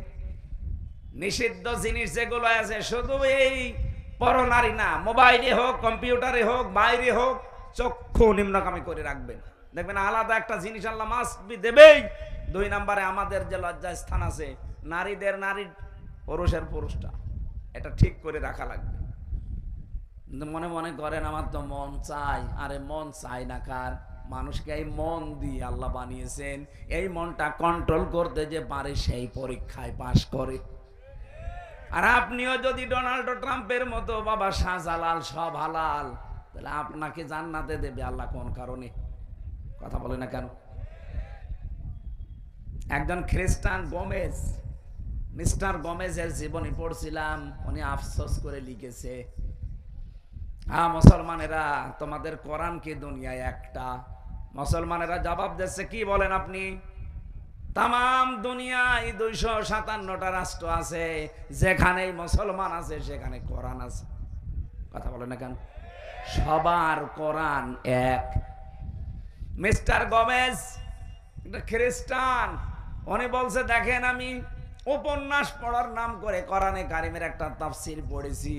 নিষিদ্ধ জিনিস যেগুলো আছে, শুধু এই পরনারী না, মোবাইলে হোক, কম্পিউটারে হোক, বাইরে হোক, চক্ষু নিম্নগামী করে রাখবেন। দেখবেন আলাদা একটা জিনিস আল্লাহ মাস্ট বি দেবেই। 2 নম্বরে আমাদের যে লজ্জা স্থান আছে, নারীদের নারীর, পুরুষের পুরুষটা, এটা ঠিক করে রাখা লাগবে। মনে মনে করেন আমার তো মন চাই, আরে মন চাই না কার? মানুষকে এই মন দিয়ে আল্লাহ বানিয়েছেন। এই মনটা কন্ট্রোল করতে যে পারে সেই পরীক্ষায় পাশ করে। আর আপনিও যদি ডোনাল্ড ট্রাম্পের মতো বাবা শাহজালাল সব হালাল, তাহলে আপনাকে জান্নাতে দেবে আল্লাহ কোন কারণে? কথা বলে না কেন? একজন খ্রিস্টান গোমেজ, মিস্টার গোমেজের জীবনী পড়ছিলাম, উনি আফসোস করে লিখেছে, মুসলমানেরা তোমাদের কোরআন কি দুনিয়ায় একটা? মুসলমানেরা জবাব দিচ্ছে, কি বলেন আপনি? তাম দুনিয়ায় 257টা রাষ্ট্র আছে, যেখানেই মুসলমান আছে সেখানে কোরআন আছে। কথা বলে না কেন? সবার কোরআন এক। মিস্টার গোমেজ একটা খ্রিস্টান, উনি বলছে দেখেন আমি উপন্যাস পড়ার নাম করে কোরআনে কারিমের একটা তাফসীর পড়েছি,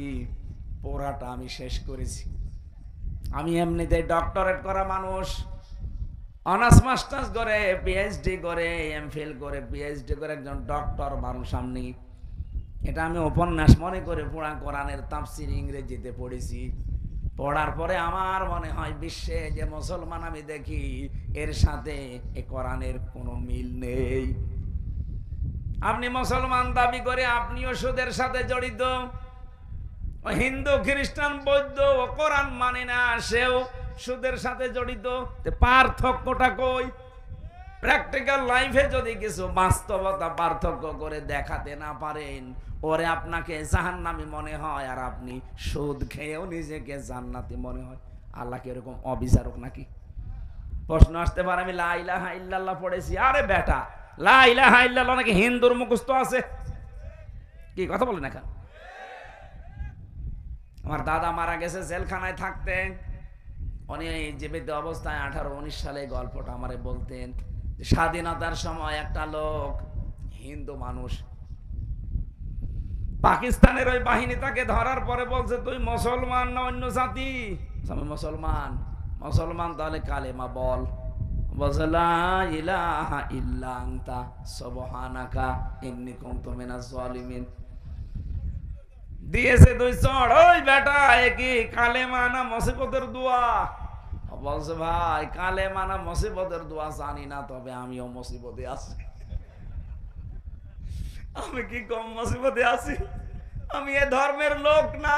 পড়াটা আমি শেষ করেছি। আমি এমনিতে ডক্টরেট করা মানুষ, অনার্স মাস্টার্স করে, পিএইচডি করে, এমফিল করে, পিএইচডি করে একজন ডক্টর মানুষ আমি। এটা আমি উপন্যাস মনে করে পুরা কোরআনের তাফসীর ইংরেজিতে পড়েছি। পড়ার পরে আমার মনে হয় বিশ্বে যে মুসলমান আমি দেখি এর সাথে এ কোরআনের কোনো মিল নেই। আপনি মুসলমান দাবি করে আপনিও সুদের সাথে জড়িত, হিন্দু খ্রিস্টান বৌদ্ধ ও কোরআন মানে না, সেও সুদের সাথে জড়িত। পার্থক্যটা কই? প্র্যাকটিক্যাল লাইফে যদি কিছু বাস্তবতা পার্থক্য করে দেখাতে না পারেন, ওরে আপনাকে জাহান্নামী মনে হয়, আর আপনি সুদ খেয়েও নিজেকে জান্নাতি মনে হয়। আল্লাহ কি এরকম অবিচারক নাকি? প্রশ্ন আসতে পারে আমি লা ইলাহা ইল্লাল্লাহ পড়েছি। আরে বেটা, লা ইলাহা ইল্লাল্লাহ নাকি হিন্দুর মুখস্থ আছে? কি কথা বলেন এখন? আমার দাদা মারা গেছে, জেলখানায় থাকতেন। উনি জীবিত অবস্থায় 18-19 সালে গল্পটা আমারে বলতেন। স্বাধীনতার সময় একটা লোক, হিন্দু মানুষ, পাকিস্তানের ওই বাহিনী তাকে ধরার পরে বলছে তুই মুসলমান না অন্য জাতি? আমি মুসলমান। মুসলমান তাহলে কালেমা বল। বলছে লা ইলাহা ইল্লা আনতা সুবহানাকা ইন্নী কুনতু মিনাজ জালিমিন। দিয়েছে দুই চড়। ওই বেটা, এ কি কালেমা না মুসিবতের দোয়া? বলছে ভাই কালেমা না মুসিবতের দোয়া জানি না, তবে আমিও মুসিবতে আছি। আমি কি কম মুসিবতে আছি? আমি এ ধর্মের লোক না,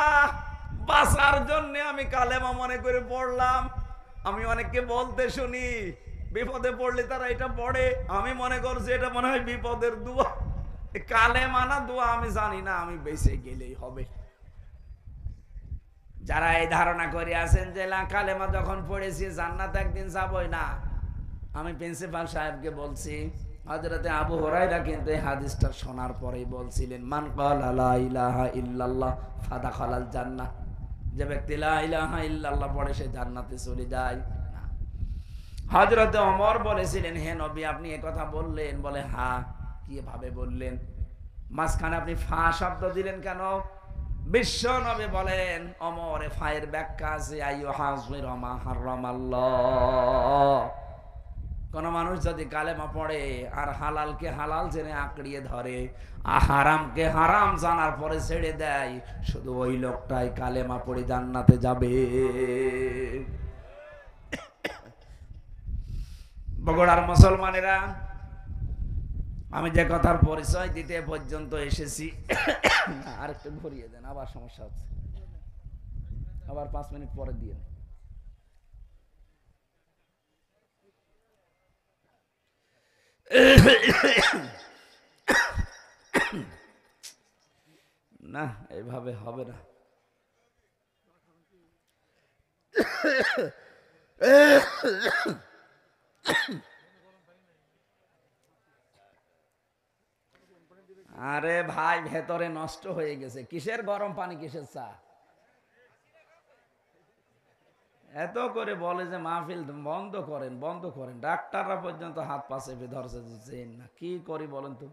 বাঁচার জন্য আমি কালেমা মনে করে পড়লাম। আমি অনেককে বলতে শুনি বিপদে পড়লে তারা এটা পড়ে, আমি মনে করছি এটা মনে হয় বিপদের দোয়া। কালেমা না দোয়া আমি জানি না, আমি বেঁচে গেলেই হবে। যারা এই ধারণা করে আছেন যে কালেমা যখন পড়েছি জান্নাত একদিন যাবই না, আমি প্রিন্সিপাল সাহেবকে বলছি, হযরতে আবু হুরায়রা কিন্তু এই হাদিসটা শোনার পরেই বলছিলেন মান ক্বালা লা ইলাহা ইল্লাল্লাহ ফাদাখালাল জান্নাহ, যে ব্যক্তি লা ইলাহা ইল্লাল্লাহ পড়ে সে জান্নাতে চলে যায়। হযরতে ওমর বলেছিলেন হে নবী আপনি এই কথা বললেন? বলে হ্যাঁ। কিভাবে বললেন? মাঝখানে আপনি ফা শব্দ দিলেন কেন? বিশ্ব নবী বলেন ওমর ফায়ের ব্যাখ্যা আছে আইয়ুহাযির মা হারামাল্লাহ। কোন মানুষ যদি কালেমা পড়ে আর হালালকে হালাল জেনে আঁকড়িয়ে ধরে, আর হারামকে হারাম জানার পরে ছেড়ে দেয়, শুধু ওই লোকটাই কালেমা পড়ে জান্নাতে যাবে। বগুড়ার মুসলমানেরা, আমি যে কথার পরিচয় দিতে পর্যন্ত এসেছি, আরেকটু ঘুরিয়ে দেন, আবার সমস্যা হচ্ছে, আবার 5 মিনিট পরে দিয়ে না, এইভাবে হবে না। আরে ভাই ভেতরে নষ্ট হয়ে গেছে। কিসের গরম পানি, কিসের চা? এত করে বলে যে মাহফিল বন্ধ করেন বন্ধ করেন, ডাক্তাররা পর্যন্ত হাত পা চেপে ধরছে, দিচ্ছেন না। কি করি বলেন তো?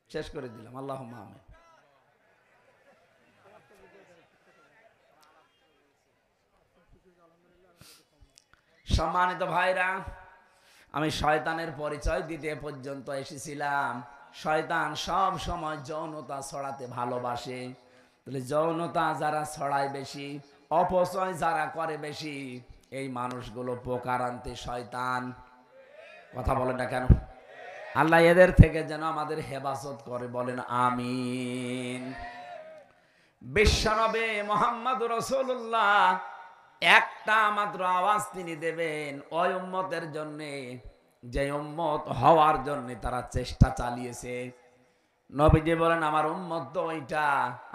শেষ করে দিলাম। আল্লাহুম্মা আমিন। সম্মানিত ভাইরা, আমি শয়তানের পরিচয় দিতে পর্যন্ত এসেছিলাম। শয়তান সব সময় যৌনতা ছড়াতে ভালোবাসে। তাহলে যৌনতা যারা ছড়ায় বেশি, অপচয় যারা করে বেশি, এই মানুষগুলো পোকার আনতে শয়তান। কথা বলেন না কেন? আল্লাহ এদের থেকে যেন আমাদের হেফাজত করে, বলেন আমিন। বিশ্বনবী মুহাম্মদুর রাসূলুল্লাহ একটা মাত্র আওয়াজ তিনি দেবেন ওই উম্মতের জন্য, যে উম্মত হওয়ার জন্য তারা চেষ্টা চালিয়েছে। নবীজি বলেন আমার উম্মত তো ওইটা,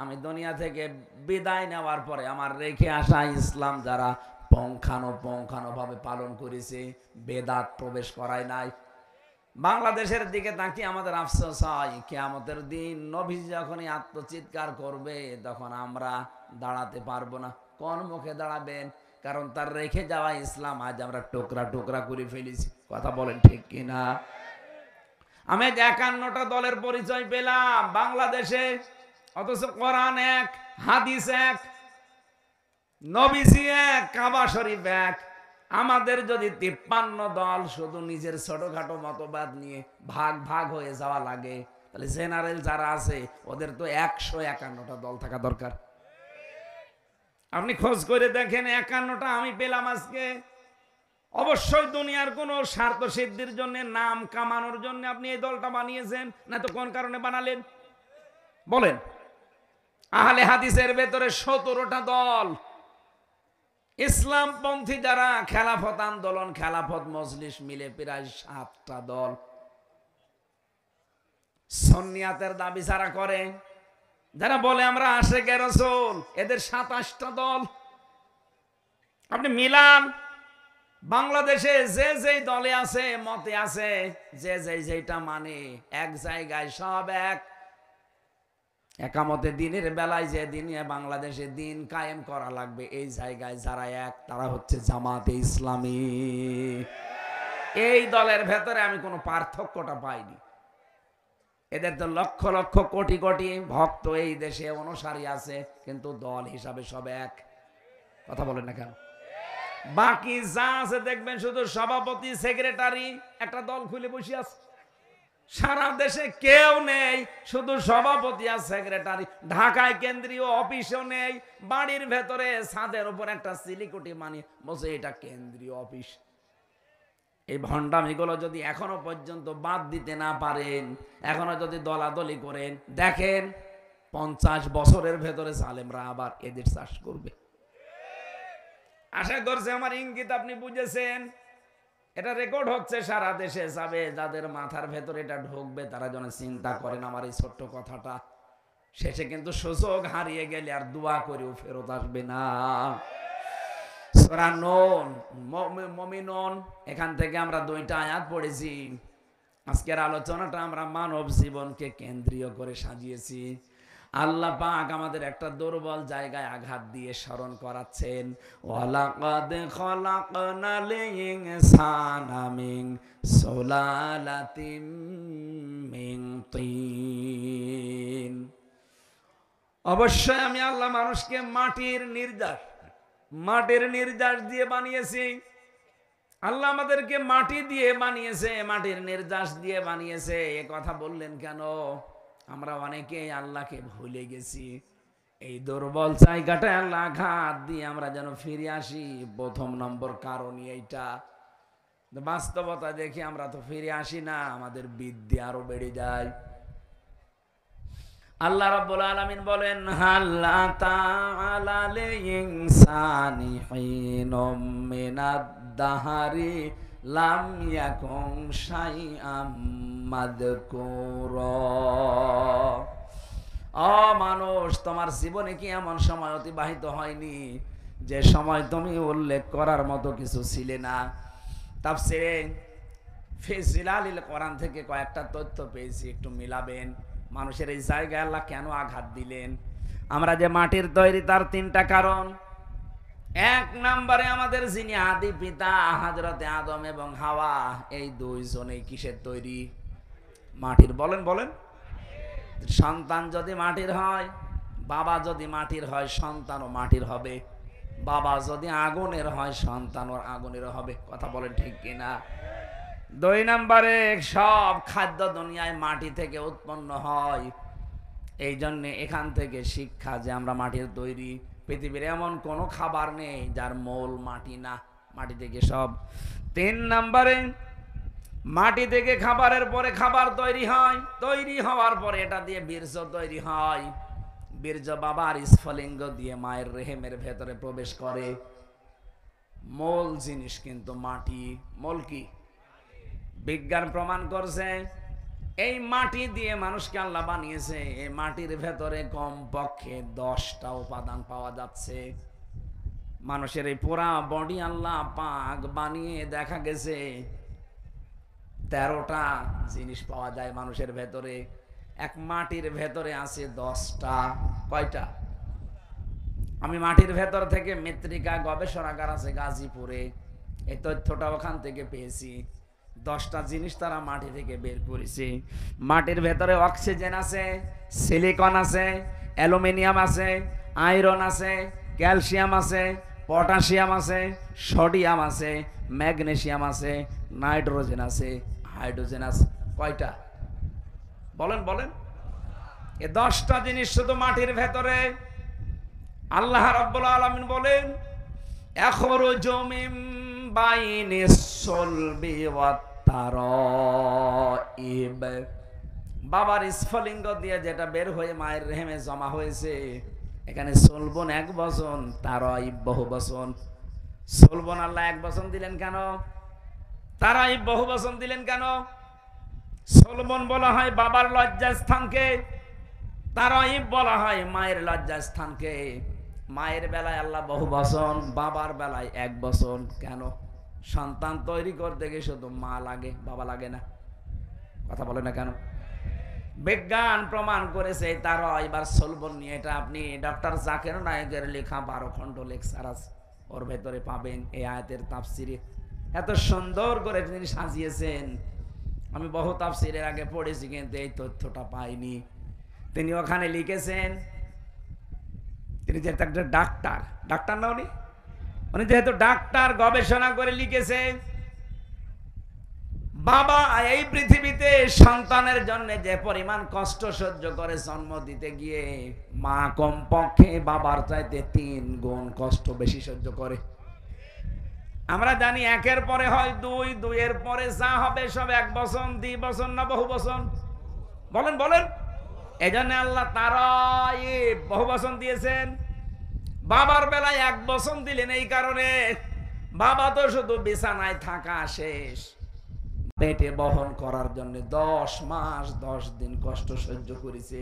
আমি দুনিয়া থেকে বিদায় নেওয়ার পরে আমার রেখে আসা ইসলাম যারা পঙ্খানো ভাবে পালন করেছে, বেদাত প্রবেশ করায় নাই। বাংলাদেশের দিকে তাকিয়ে আমাদের আফসোস হয়, কিয়ামতের দিন নবী যখনই আত্মচিৎকার করবে তখন আমরা দাঁড়াতে পারবো না। কোন মুখে দাঁড়াবেন? কারণ তার রেখে যাওয়া ইসলাম আজ আমরা টুকরা টুকরা করে ফেলেছি। কথা বলেন ঠিক কিনা? আমি 51টা দলের পরিচয় পেলাম বাংলাদেশে, অথচ কোরআন এক, হাদিস এক, নবীজি এক, কাবা শরীফ এক। আমাদের যদি 53 দল শুধু নিজের ছোটখাটো মতবাদ নিয়ে ভাগ ভাগ হয়ে যাওয়া লাগে, তাহলে জেনারেল যারা আছে ওদের তো 151টা দল থাকা দরকার। আপনি খোঁজ করে দেখেন, 51টা আমি পেলাম আজকে। অবশ্যই দুনিয়ার কোন স্বার্থ সিদ্ধির জন্য, নাম কামানোর জন্য আপনি এই দলটা বানিয়েছেন, না তো কোন কারণে বানালেন বলেন? আহলে হাদিসের ভেতরে 17টা দল, ইসলামপন্থী যারা খেলাফত আন্দোলন, খেলাফত মজলিস মিলে প্রায় 7টা দল। সুন্নিয়াতের দাবি যারা করে, যারা বলে আমরা আশিকে রাসূল, এদের 27টা দল। আপনি মিলান, বাংলাদেশে যে যেই দলে আছে, মতে আছে, যে যেইটা মানে, এক জায়গায় সব এক। একামতে দিনের বেলায় যে দিনে বাংলাদেশে দিন কায়েম করা লাগবে, এই জায়গায় যারা এক, তারা হচ্ছে জামাতে ইসলামী। এই দলের ভেতরে আমি কোনো পার্থক্যটা পাইনি। এদের তো লক্ষ লক্ষ কোটি কোটি ভক্ত এই দেশে, অনুসারী আছে, কিন্তু দল হিসাবে সব এক। কথা বলেন না কেন? বাকি যা আছে দেখবেন শুধু সভাপতি, সেক্রেটারি, একটা দল খুলে বসে আছে। সারা দেশে কেউ নেই, শুধু সভাপতি আর সেক্রেটারি। ঢাকায় কেন্দ্রীয় অফিসও নেই, বাড়ির ভেতরে ছাদের উপর একটা সিলিকুটি মানিয়ে বসে, এটা কেন্দ্রীয় অফিস। এই ভণ্ডামিগুলো যদি এখনো পর্যন্ত বাদ দিতে না পারেন, এখনো যদি দলাদলি করেন, দেখেন 50 বছরের ভেতরে জালেমরা আবার এদের চাষ করবে। আশা করছি আমার ইঙ্গিত আপনি বুঝেছেন। এটা রেকর্ড হচ্ছে, সারা দেশে যাবে। যাদের মাথার ভেতরে এটা ঢুকবে তারা যেন চিন্তা করেন আমার এই ছোট্ট কথাটা। শেষে কিন্তু সুযোগ হারিয়ে গেলে আর দোয়া করেও ফেরত আসবে না। সূরা নূন, মুমিনুন, এখান থেকে আমরা 2টা আয়াত পড়েছি। আজকের আলোচনাটা আমরা মানব জীবনকে কেন্দ্রীয় করে সাজিয়েছি। আল্লাহ পাক আমাদের একটা দুর্বল জায়গায় আঘাত দিয়ে স্মরণ করাচ্ছেন, ওয়ালাকাদ খলাকনাল ইনসানা মিন সুলালাতিন মিন তিন। অবশ্যই আমি আল্লাহ মানুষকে মাটির নির্যাস দিয়ে বানিয়েছি। আল্লাহ আমাদেরকে মাটি দিয়ে বানিয়েছে, মাটির নির্যাস দিয়ে বানিয়েছে। এ কথা বললেন কেন? আমরা অনেকেই আল্লাহকে ভুলে গেছি। এই দুর্বল জায়গাটায় আল্লাহ আঘাত দিয়ে আমরা যেন ফিরে আসি, প্রথম নম্বর কারণই এইটা। বাস্তবতা দেখি আমরা তো ফিরে আসি না, আমাদের বিদ্যা আরো বেড়ে যায়। আল্লাহ রাব্বুল আলামিন বলেন, হাল আতা লিল ইনসানি হিনুম মিনাদ দাহরি লাম ইয়াকুন শাইআম মাযকুরা। ও মানুষ, তোমার জীবনে কি এমন সময় অতিবাহিত হয়নি যে সময় তুমি উল্লেখ করার মতো কিছু ছিলে না? তাফসীরে ফি জিলালিল কোরআন থেকে কয়েকটা তথ্য পেয়েছি, একটু মিলাবেন। মানুষের এই জায়গায় আল্লাহ কেন আঘাত দিলেন? আমরা যে মাটির তৈরি, তার 3টা কারণ। 1 নম্বরে আমাদের যিনি আদি পিতা হযরতে আদম এবং হাওয়া, এই 2 জনেই কিসের তৈরি? মাটির। বলেন বলেন। সন্তান যদি মাটির হয়, বাবা যদি মাটির হয়, সন্তানও মাটির হবে। বাবা যদি আগুনের হয়, সন্তানও আগুনের হবে। কথা বলেন ঠিক কিনা? 2 নম্বরে সব খাদ্য দুনিয়ায় মাটি থেকে উৎপন্ন হয়। এই জন্য এখান থেকে শিক্ষা যে আমরা মাটির তৈরি। পৃথিবীর এমন কোনো খাবার নেই যার মূল মাটি না, মাটি থেকে সব। 3 নম্বরে মাটি থেকে খাবারের পরে খাবার তৈরি হয়, তৈরি হওয়ার পরে এটা দিয়ে বীর্য তৈরি হয়। বীর্য বাবার স্ফলিঙ্গ দিয়ে মায়ের রেহেমের ভেতরে প্রবেশ করে। মূল জিনিস কিন্তু মাটি। মূল কি? বিজ্ঞান প্রমাণ করছে এই মাটি দিয়ে মানুষকে আল্লাহ বানিয়েছে। এই মাটির ভেতরে কমপক্ষে 10টা উপাদান পাওয়া যাচ্ছে। মানুষের এই পুরা বডি আল্লাহ পাক বানিয়ে দেখা গেছে 13টা জিনিস পাওয়া যায় মানুষের ভেতরে। এক মাটির ভেতরে আছে 10টা। কয়টা? আমি মাটির ভেতর থেকে মৃত্তিকা গবেষণাগার আছে গাজীপুরে, এই তথ্যটা ওখান থেকে পেয়েছি। 10টা জিনিস তারা মাটি থেকে বের করেছে। মাটির ভেতরে অক্সিজেন আছে, সিলিকন আছে, অ্যালুমিনিয়াম আছে, আয়রন আছে, ক্যালসিয়াম আছে, পটাশিয়াম আছে, সোডিয়াম আছে, ম্যাগনেসিয়াম আছে, নাইট্রোজেন আছে, হাইড্রোজেন আছে। কয়টা? বলেন বলেন। এ 10টা জিনিস শুধু মাটির ভেতরে। আল্লাহ রাব্বুল আলামিন বলেন, এখরুজু মিন বাইনিস সুলবি ওয়াত তারাইব। বাবার স্ফলিঙ্গ দিয়ে যেটা বের হয়ে মায়ের রেহেমে জমা হয়েছে, এখানে সুলবন 1 বচন, তারাইব বহু বচন। সুলবন আল্লাহ 1 বচন দিলেন কেন? তারাইব বহু বচন দিলেন কেন? সুলবন বলা হয় বাবার লজ্জাস্থানকে, তারাইব বলা হয় মায়ের লজ্জাস্থানকে। মায়ের বেলায় আল্লাহ বহু বচন, বাবার বেলায় 1 বচন। কেন? সন্তান তৈরি করতে গিয়ে শুধু মা লাগে, বাবা লাগে না। কথা বলে না কেন? বিজ্ঞান প্রমাণ করেছে। তারা এবার সলবন নিয়ে, এটা আপনি ডক্টর জাকির নায়েকের লেখা 12 খণ্ড লেকচার আছে, ওর ভেতরে পাবেন। এই আয়াতের তাফসিরে এত সুন্দর করে তিনি সাজিয়েছেন। আমি বহু তাফসিরের আগে পড়েছি, কিন্তু এই তথ্যটা পাইনি। তিনি ওখানে লিখেছেন, তিনি যেহেতু একটা ডাক্তার, ডাক্তার না উনি যেহেতু ডাক্তার, গবেষণা করে লিখেছে, বাবা এই পৃথিবীতে সন্তানের জন্য যে পরিমাণ কষ্ট সহ্য করে জন্ম দিতে গিয়ে, মা কমপক্ষে বাবার চাইতে 3 গুণ কষ্ট বেশি সহ্য করে। আমরা জানি 1-এর পরে হয় 2, 2-এর পরে যা হবে সব 1 বচন, 2 বচন না বহু বচন? বলেন বলেন। এই জন্য আল্লাহ তারাই বহু বচন দিয়েছেন। বাবার বেলায় 1 বচন দিলেন এই কারণে, বাবা তো শুধু বিছানায় থাকা শেষ, পেটে বহন করার জন্য 10 মাস 10 দিন কষ্ট সহ্য করেছে।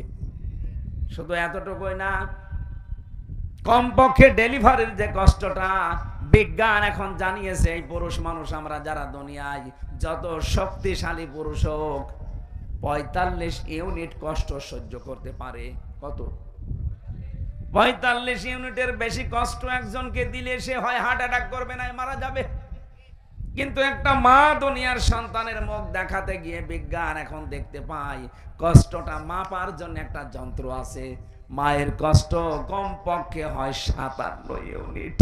শুধু এতটুকুই না, কমপক্ষে ডেলিভারির যে কষ্টটা, বিজ্ঞান এখন জানিয়েছে এই পুরুষ মানুষ আমরা যারা দুনিয়ায় যত শক্তিশালী পুরুষ হোক, 45 ইউনিট কষ্ট সহ্য করতে পারে। কত? 45 ইউনিটের বেশি কষ্ট একজনকে দিলে সে হয় হার্ট অ্যাটাক করবে, না মারা যাবে। কিন্তু একটা মা দুনিয়ার সন্তানের মুখ দেখাতে গিয়ে বিজ্ঞান এখন দেখতে পায় কষ্টটা মাপার জন্য একটা যন্ত্র আছে। মায়ের কষ্ট কমপক্ষে হয় 57 ইউনিট।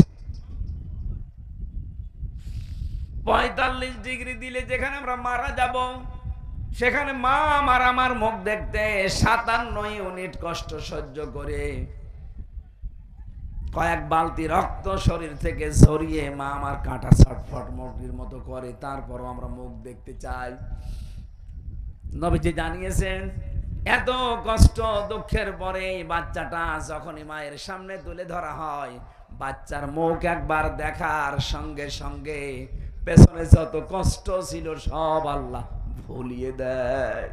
45 ডিগ্রি দিলে যেখানে আমরা মারা যাব, সেখানে মা আমার মুখ দেখতে 57 ইউনিট কষ্ট সহ্য করে কয়েক বালতি রক্ত শরীর থেকে ঝরিয়ে মা আমার কাঁটা ছটফট মুরগির মতো করে, তারপরও আমরা মুখ দেখতে চাই। নবীজি জানিয়েছেন, এত কষ্ট দুঃখের পরে বাচ্চাটা যখনই মায়ের সামনে তুলে ধরা হয়, বাচ্চার মুখ একবার দেখার সঙ্গে সঙ্গে পেছনে যত কষ্ট ছিল সব আল্লাহ ভুলিয়ে দেয়।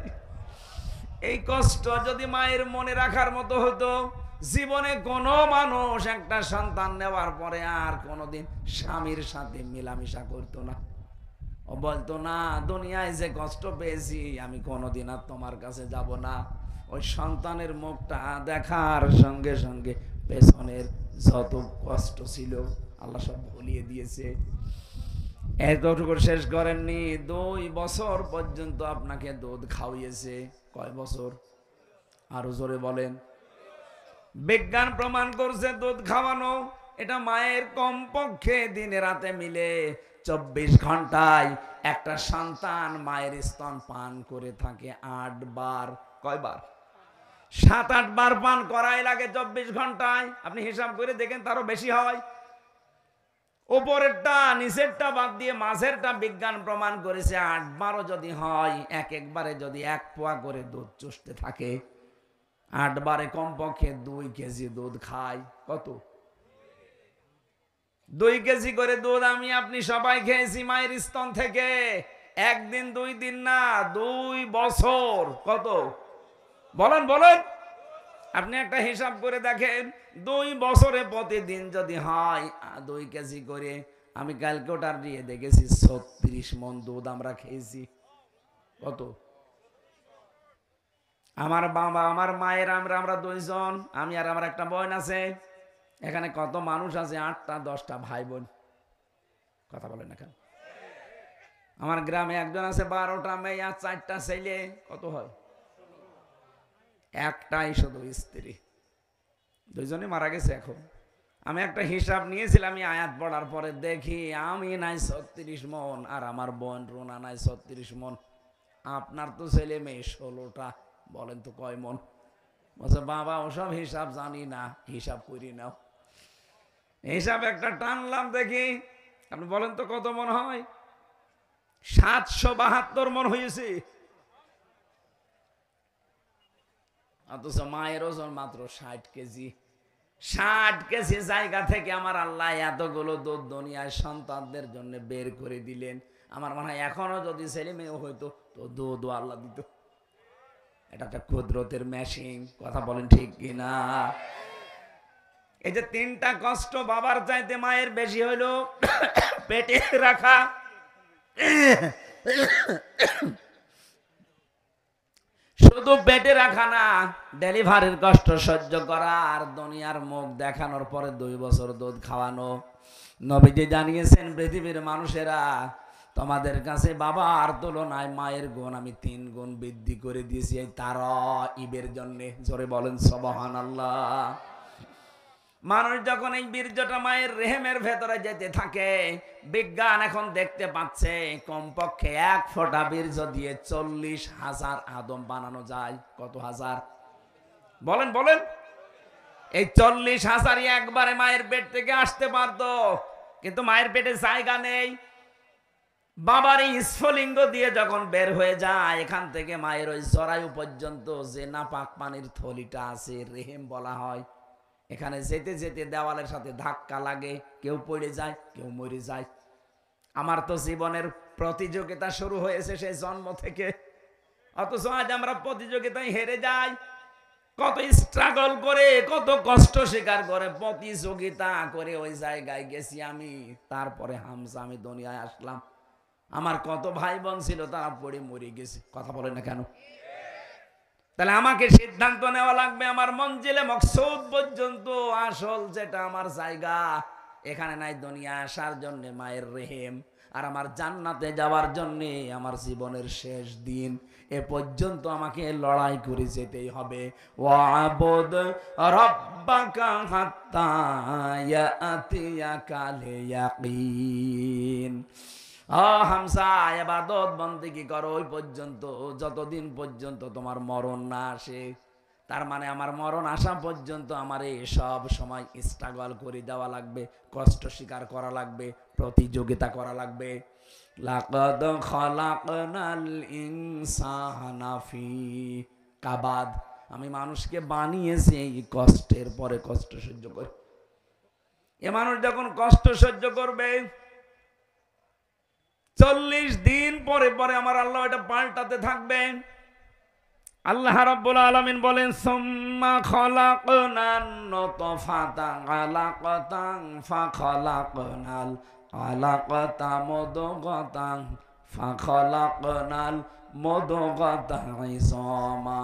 এই কষ্ট যদি মায়ের মনে রাখার মতো হতো, জীবনে কোনো মানুষ একটা সন্তান নেওয়ার পরে আর কোনোদিন স্বামীর সাথে মেলামেশা করতো না। ও বলতো না, দুনিয়ায় যে কষ্ট পেয়েছি আমি কোনোদিন আর তোমার কাছে যাব না। ওই সন্তানের মুখটা দেখার সঙ্গে সঙ্গে পেছনের যত কষ্ট ছিল আল্লাহ সব ভুলিয়ে দিয়েছে। এতটুকু শেষ করেননি, 2 বছর পর্যন্ত আপনাকে দুধ খাওয়িয়েছে। কয় বছর? আরো জোরে বলেন। বিজ্ঞান প্রমাণ করছে দুধ খাওয়ানো এটা মায়ের কমপক্ষে দিনে রাতে মিলে 24 ঘন্টায় একটা সন্তান মায়ের স্তন পান করে থাকে 8 বার। কয়বার? 7-8 বার পান করাই লাগে 24 ঘন্টায়। আপনি হিসাব করে দেখেন, তারও বেশি হয়। উপরেরটা নিচেরটা বাদ দিয়ে মাঝেরটা বিজ্ঞান প্রমাণ করেছে 8 বারও যদি হয়, একবারে যদি 1 পোয়া করে দুধ চুষতে থাকে, 8 বারে কমপক্ষে 2 কেজি দুধ খায়। কত? 2 কেজি করে দুধ আমি আপনি সবাই খেয়েছি মায়ের স্তন থেকে। 1 দিন 2 দিন না, 2 বছর। কত? বলেন বলেন। আপনি একটা হিসাব করে দেখেন, 2 বছরে প্রতিদিন যদি হয় 2 কেজি করে, আমি ক্যালকুলেটর দিয়ে দেখেছি 36 মণ দুধ আমরা খেয়েছি। কত? আমার বাবা আমার মায়ের আমরা 2 জন, আমি আর আমার একটা বোন আছে। এখানে কত মানুষ আছে? 8টা 10টা ভাই বোন। কথা বলেন না কেন? আমার গ্রামে একজন আছে 12টা মেয়ে আর 4টা ছেলে, কত হয়? একটাই শুধু স্ত্রী, দুইজনে মারা গেছে। এখন আমি একটা হিসাব নিয়েছিলাম, আমি আয়াত পড়ার পরে দেখি আমি নাই 36 মন আর আমার বোন রুনা নাই 36 মন। আপনার তো ছেলে মেয়ে 16টা, বলেন তো কয় মন? বলছে বাবা ওসব হিসাব জানি না, হিসাব করি নাও। হিসাব একটা টানলাম, দেখি আপনি বলেন তো কত মন হয়? 772 মন হয়েছে। অথচ মায়ের ওজন মাত্র 60 কেজি। 60 কেজি জায়গা থেকে আমার আল্লাহ এতগুলো দুধ দুনিয়ার সন্তানদের জন্য বের করে দিলেন। আমার মনে হয় এখনো যদি ছেলে মেয়ে হইতো তো দুধ আল্লাহ দিত। এটা একটা কুদরতের মেশিন, কথা বলেন ঠিক কিনা? এই যে 3টা কষ্ট বাবার চাইতে মায়ের বেশি হইলো, পেটে রাখা, শুধু পেটে রাখা না, ডেলিভারির কষ্ট সহ্য করা, আর দুনিয়ার মুখ দেখানোর পরে 2 বছর দুধ খাওয়ানো। নবীজি জানিয়েছেন পৃথিবীর মানুষেরা, তোমাদের কাছে বাবার তুলনায় মায়ের গুণ আমি 3 গুণ বৃদ্ধি করে দিয়েছি এই তারাইবের জন্য। জোরে বলেন সুবহানাল্লাহ। মানুষ যখন এই বীর্যটা মায়ের রেহেমের ভেতরে যেতে থাকে, বিজ্ঞান এখন দেখতে পাচ্ছে কমপক্ষে 1 ফোঁটা বীর্য দিয়ে 40,000 আদম বানানো যায়। কত হাজার? বলেন বলেন। এই 40,000ই একবারে মায়ের পেট থেকে আসতে পারতো, কিন্তু মায়ের পেটে জায়গা নেই। বাবার এই স্ফলিঙ্গ দিয়ে যখন বের হয়ে যায়, এখান থেকে মায়ের ওই জরায়ু পর্যন্ত যে নাপাক পানির থলিটা আছে, রেহেম বলা হয়, এখানে যেতে যেতে দেওয়ালের সাথে ধাক্কা লাগে, কেউ পড়ে যায়, কেউ মরে যায়। আমার তো জীবনের প্রতিযোগিতা শুরু হয়েছে সেই জন্ম থেকে, অথচ আজ আমরা প্রতিযোগিতায় হেরে যাই। কত স্ট্রাগল করে, কত কষ্ট স্বীকার করে প্রতিযোগিতা করে ওই জায়গায় গেছি আমি। তারপরে হামজা আমি দুনিয়ায় আসলাম। আমার কত ভাই বোন ছিল, তারা পড়ে মরে গেছে। কথা বলে না কেন? তাহলে আমাকে সিদ্ধান্ত নেওয়া লাগবে আমার মঞ্জিলে মকসুদ পর্যন্ত, আসল যেটা আমার জায়গা, এখানে নাই দুনিয়া আসার জন্য মায়ের রেহেম, আর আমার জান্নাতে যাওয়ার জন্য আমার জীবনের শেষ দিন এ পর্যন্ত আমাকে লড়াই করে যেতেই হবে। ওয়াবুদ রাব্বাকা হাত্তা ইয়াতিয়াকাল ইয়াকিন। হামজা, ইবাদত বন্দেগী করো ওই পর্যন্ত যতদিন পর্যন্ত তোমার মরণ না আসে। তার মানে আমার মরণ আসা পর্যন্ত আমার এই সব সময় স্ট্রাগল করে দেওয়া লাগবে, কষ্ট স্বীকার করা লাগবে, প্রতিযোগিতা করা লাগবে। লাকাদ খালাকনাল ইনসানা ফি কাবাদ। আমি মানুষকে বানিয়েছি এই কষ্টের পরে কষ্ট সহ্য করে। এ মানুষ যখন কষ্ট সহ্য করবে, 40 দিন পরে পরে আমার আল্লাহ এটা পাল্টাতে থাকবেন। আল্লাহ রাব্বুল আলামিন বলেন, সুম্মা খালাকনান নুতফাতা আলাকাতান ফাখালাকনাল আলাকাতা মুদগাতান ফাখালাকনাল মুদগাতা ইযামা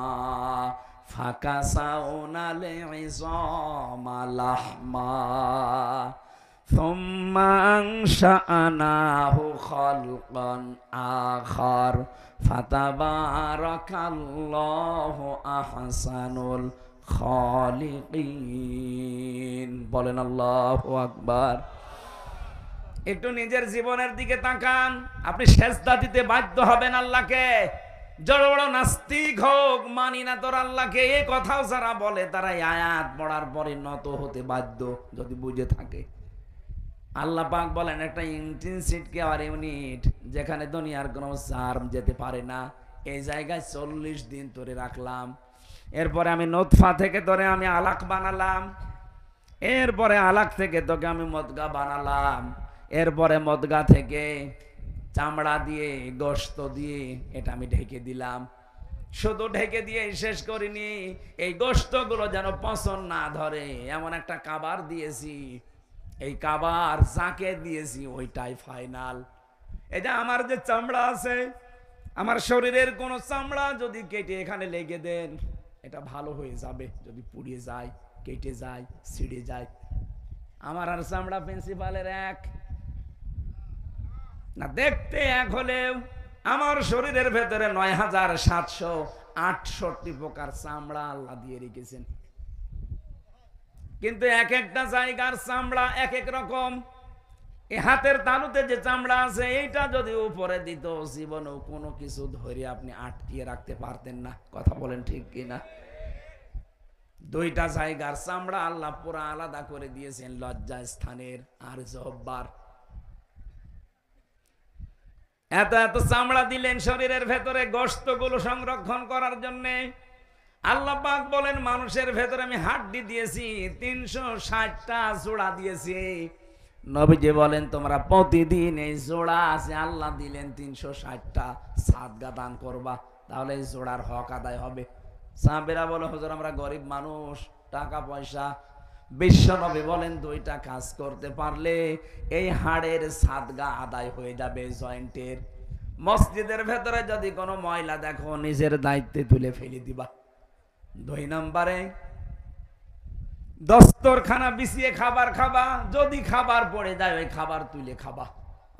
ফাকাসাউনাল ইযামা লাহমা ثم أنشأناه خلقا آخر فتبارك الله أحسن الخالقين। বলেন আল্লাহু আকবার। একটু নিজের জীবনের দিকে তাকান, আপনি সেজদা দিতে বাধ্য হবেন আল্লাহকে। বড় বড় নাস্তিক হোক, মানি না তোর আল্লাহকে, এই কথাও যারা বলে তারা আয়াত পড়ার পরে নত হতে বাধ্য, যদি বুঝে থাকে। আল্লাহ পাক বলেন একটা ইন্টেনসিভ কেয়ার ইউনিট, যেখানে দুনিয়ার কোনো জার্ম যেতে পারে না, এই জায়গায় 40 দিন ধরে রাখলাম। এরপরে আমি নোতফা থেকে ধরে আমি আলাক বানালাম, এরপরে আলাক থেকে তোকে আমি মদগা বানালাম, এরপরে মদগা থেকে চামড়া দিয়ে গোশত দিয়ে এটা আমি ঢেকে দিলাম। শুধু ঢেকে দিয়ে শেষ করিনি, এই গোশতগুলো যেন পচন না ধরে এমন একটা কাবার দিয়েছি। এই কাবার যাকে দিয়েছি ওইটাই ফাইনাল। এটা আমার যে চামড়া আছে, আমার শরীরের কোন চামড়া যদি কেটে এখানে লেগে দেন, এটা ভালো হয়ে যাবে। যদি পুড়িয়ে যায়, কেটে যায়, ছিঁড়ে যায়, আমার আর চামড়া প্রিন্সিপালের এক। না দেখতে এক হলেও আমার শরীরের ভেতরে ৯,৭৬৮ প্রকার চামড়া আল্লাহ দিয়ে রেখেছেন, কিন্তু এক একটা জায়গার চামড়া এক এক রকম। এই হাতের তালুতে যে চামড়া আছে এইটা যদি উপরে দিত, জীবনেও কোনো কিছু ধরে আপনি আটকিয়ে রাখতে পারতেন না। কথা বলেন ঠিক কিনা? দুইটা জায়গার চামড়া আল্লাহ পুরো আলাদা করে দিয়েছেন, লজ্জা স্থানের আর জহ্বার। এত এত চামড়া দিলেন শরীরের ভেতরে গোশতগুলো সংরক্ষণ করার জন্য। আল্লাহ পাক বলেন মানুষের ভেতরে আমি হাড্ডি দিয়েছি ৩৬০টা জোড়া দিয়েছি। নবীজি বলেন তোমরা প্রতিদিন এই জোড়া আছে আল্লাহ দিলেন ৩৬০টা, সাদগা দান করবা, তাহলে এই জোড়ার হক আদায় হবে। সাহাবেরা বলে হুজুর আমরা গরিব মানুষ, টাকা পয়সা। বিশ্ব নবী বলেন দুইটা কাজ করতে পারলে এই হাড়ের সাদগা আদায় হয়ে যাবে জয়েন্টের। মসজিদের ভেতরে যদি কোনো ময়লা দেখো নিজের দায়িত্বে তুলে ফেলে দিবা। ২ নম্বরে দস্তরখানা বিছিয়ে খাবার খাবা, যদি খাবার পড়ে যায় ওই খাবার তুলে খাবা।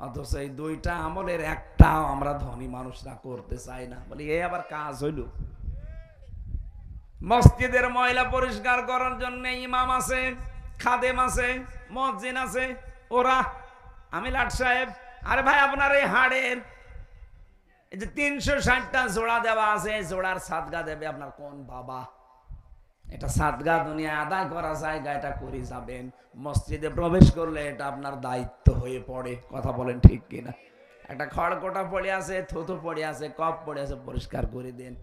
অথচ এই দুইটা আমলের একটাও আমরা ধনী মানুষরা করতে চাই না। বলি এই আবার কাজ হইল? মসজিদের ময়লা পরিষ্কার করার জন্য ইমাম আছে, খাদেম আছে, মুয়াজ্জিন আছে, ওরা আমি লাট সাহেব। আরে ভাই আপনার এই হাড়ের এই যে ৩৬০টা জোড়া দেওয়া আছে, জোড়ার সাদগা দেবে আপনার কোন বাবা? এটা সাদগা দুনিয়ায় আদায় করা জায়গা, এটা করে যাবেন। মসজিদে প্রবেশ করলে এটা আপনার দায়িত্ব হয়ে পড়ে। কথা বলেন ঠিক কিনা? একটা খড়কোটা পড়ে আছে, থুতু পড়ে আছে, কপ পড়ে আছে, পরিষ্কার করে দেন।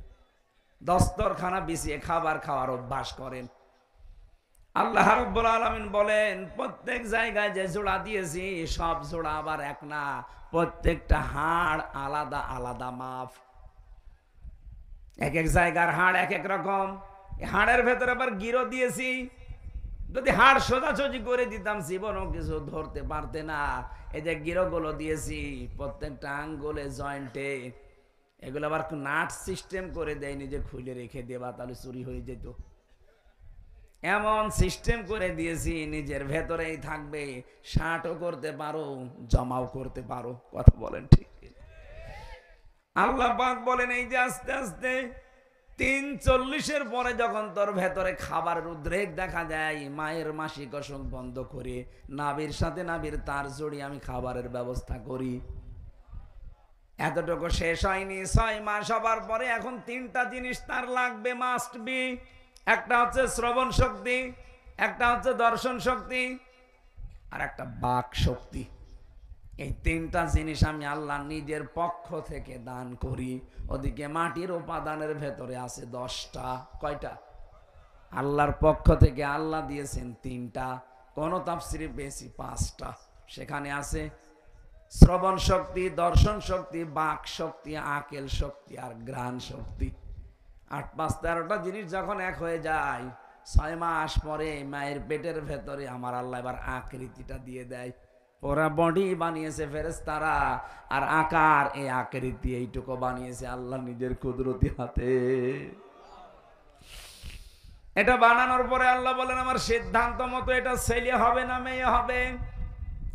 দস্তরখানা বিছিয়ে খাবার খাওয়ার অভ্যাস করেন। আল্লাহ রাব্বুল আলামিন বলেন প্রত্যেক জায়গায় যে জোড়া দিয়েছি সব জোড়া আবার এক না, প্রত্যেকটা হাড় আলাদা আলাদা মাপ। এক এক জায়গার হাড় এক এক রকম। হাড়ের ভেতরে আবার গিরো দিয়েছি, যদি হাড় সোজাসুজি করে দিতাম জীবনও কিছু ধরতে পারতে না। এই যে গিরোগুলো দিয়েছি প্রত্যেকটা আঙ্গুলে জয়েন্টে, এগুলো আবার নাট সিস্টেম করে দেয়নি যে খুলে রেখে দেবা তাহলে চুরি হয়ে যেত। এমন সিস্টেম করে দিয়েছি নিজের ভেতরেই থাকবে, শার্টও করতে পারো, জমাও করতে পারো। কথা বলেন ঠিক? আল্লাহ পাক বলেন এই যে আস্তে আস্তে ৩:৪০ পরে যখন তোর ভেতরে খাবারের উদ্রেক দেখা যায়, মায়ের মাসিক অসুখ বন্ধ করে নাভির সাথে নাভির তার জড়িয়ে আমি খাবারের ব্যবস্থা করি। এতটুকু শেষ হয়নি, ৬ মাস হবার পরে এখন ৩টা জিনিস তার লাগবে, মাস্ট বি। একটা হচ্ছে শ্রবণ শক্তি, একটা হচ্ছে দর্শন শক্তি, আর একটা বাক শক্তি। এই 3টা জিনিস আমি আল্লাহ নিজের পক্ষ থেকে দান করি। ওদিকে মাটির উপাদানের ভেতরে আছে 10টা। কয়টা? আল্লাহর পক্ষ থেকে আল্লাহ দিয়েছেন 3টা, কোন তাফসিরে পেয়েছি 5টা। সেখানে আছে শ্রবণ শক্তি, দর্শন শক্তি, বাক শক্তি, আকেল শক্তি আর ঘ্রাণ শক্তি। 8, 5, 13টা জিনিস যখন এক হয়ে যায়, 6 মাস পরে মায়ের পেটের ভেতরে আমার আল্লাহ এবার আকৃতিটা দিয়ে দেয়। ওরা বডি বানিয়েছে ফেরেশতারা, আর আকার এই আকৃতি এইটুকু বানিয়েছে আল্লাহ নিজের কুদরতি হাতে। এটা বানানোর পরে আল্লাহ বলেন আমার সিদ্ধান্ত মতো এটা ছেলে হবে না মেয়ে হবে।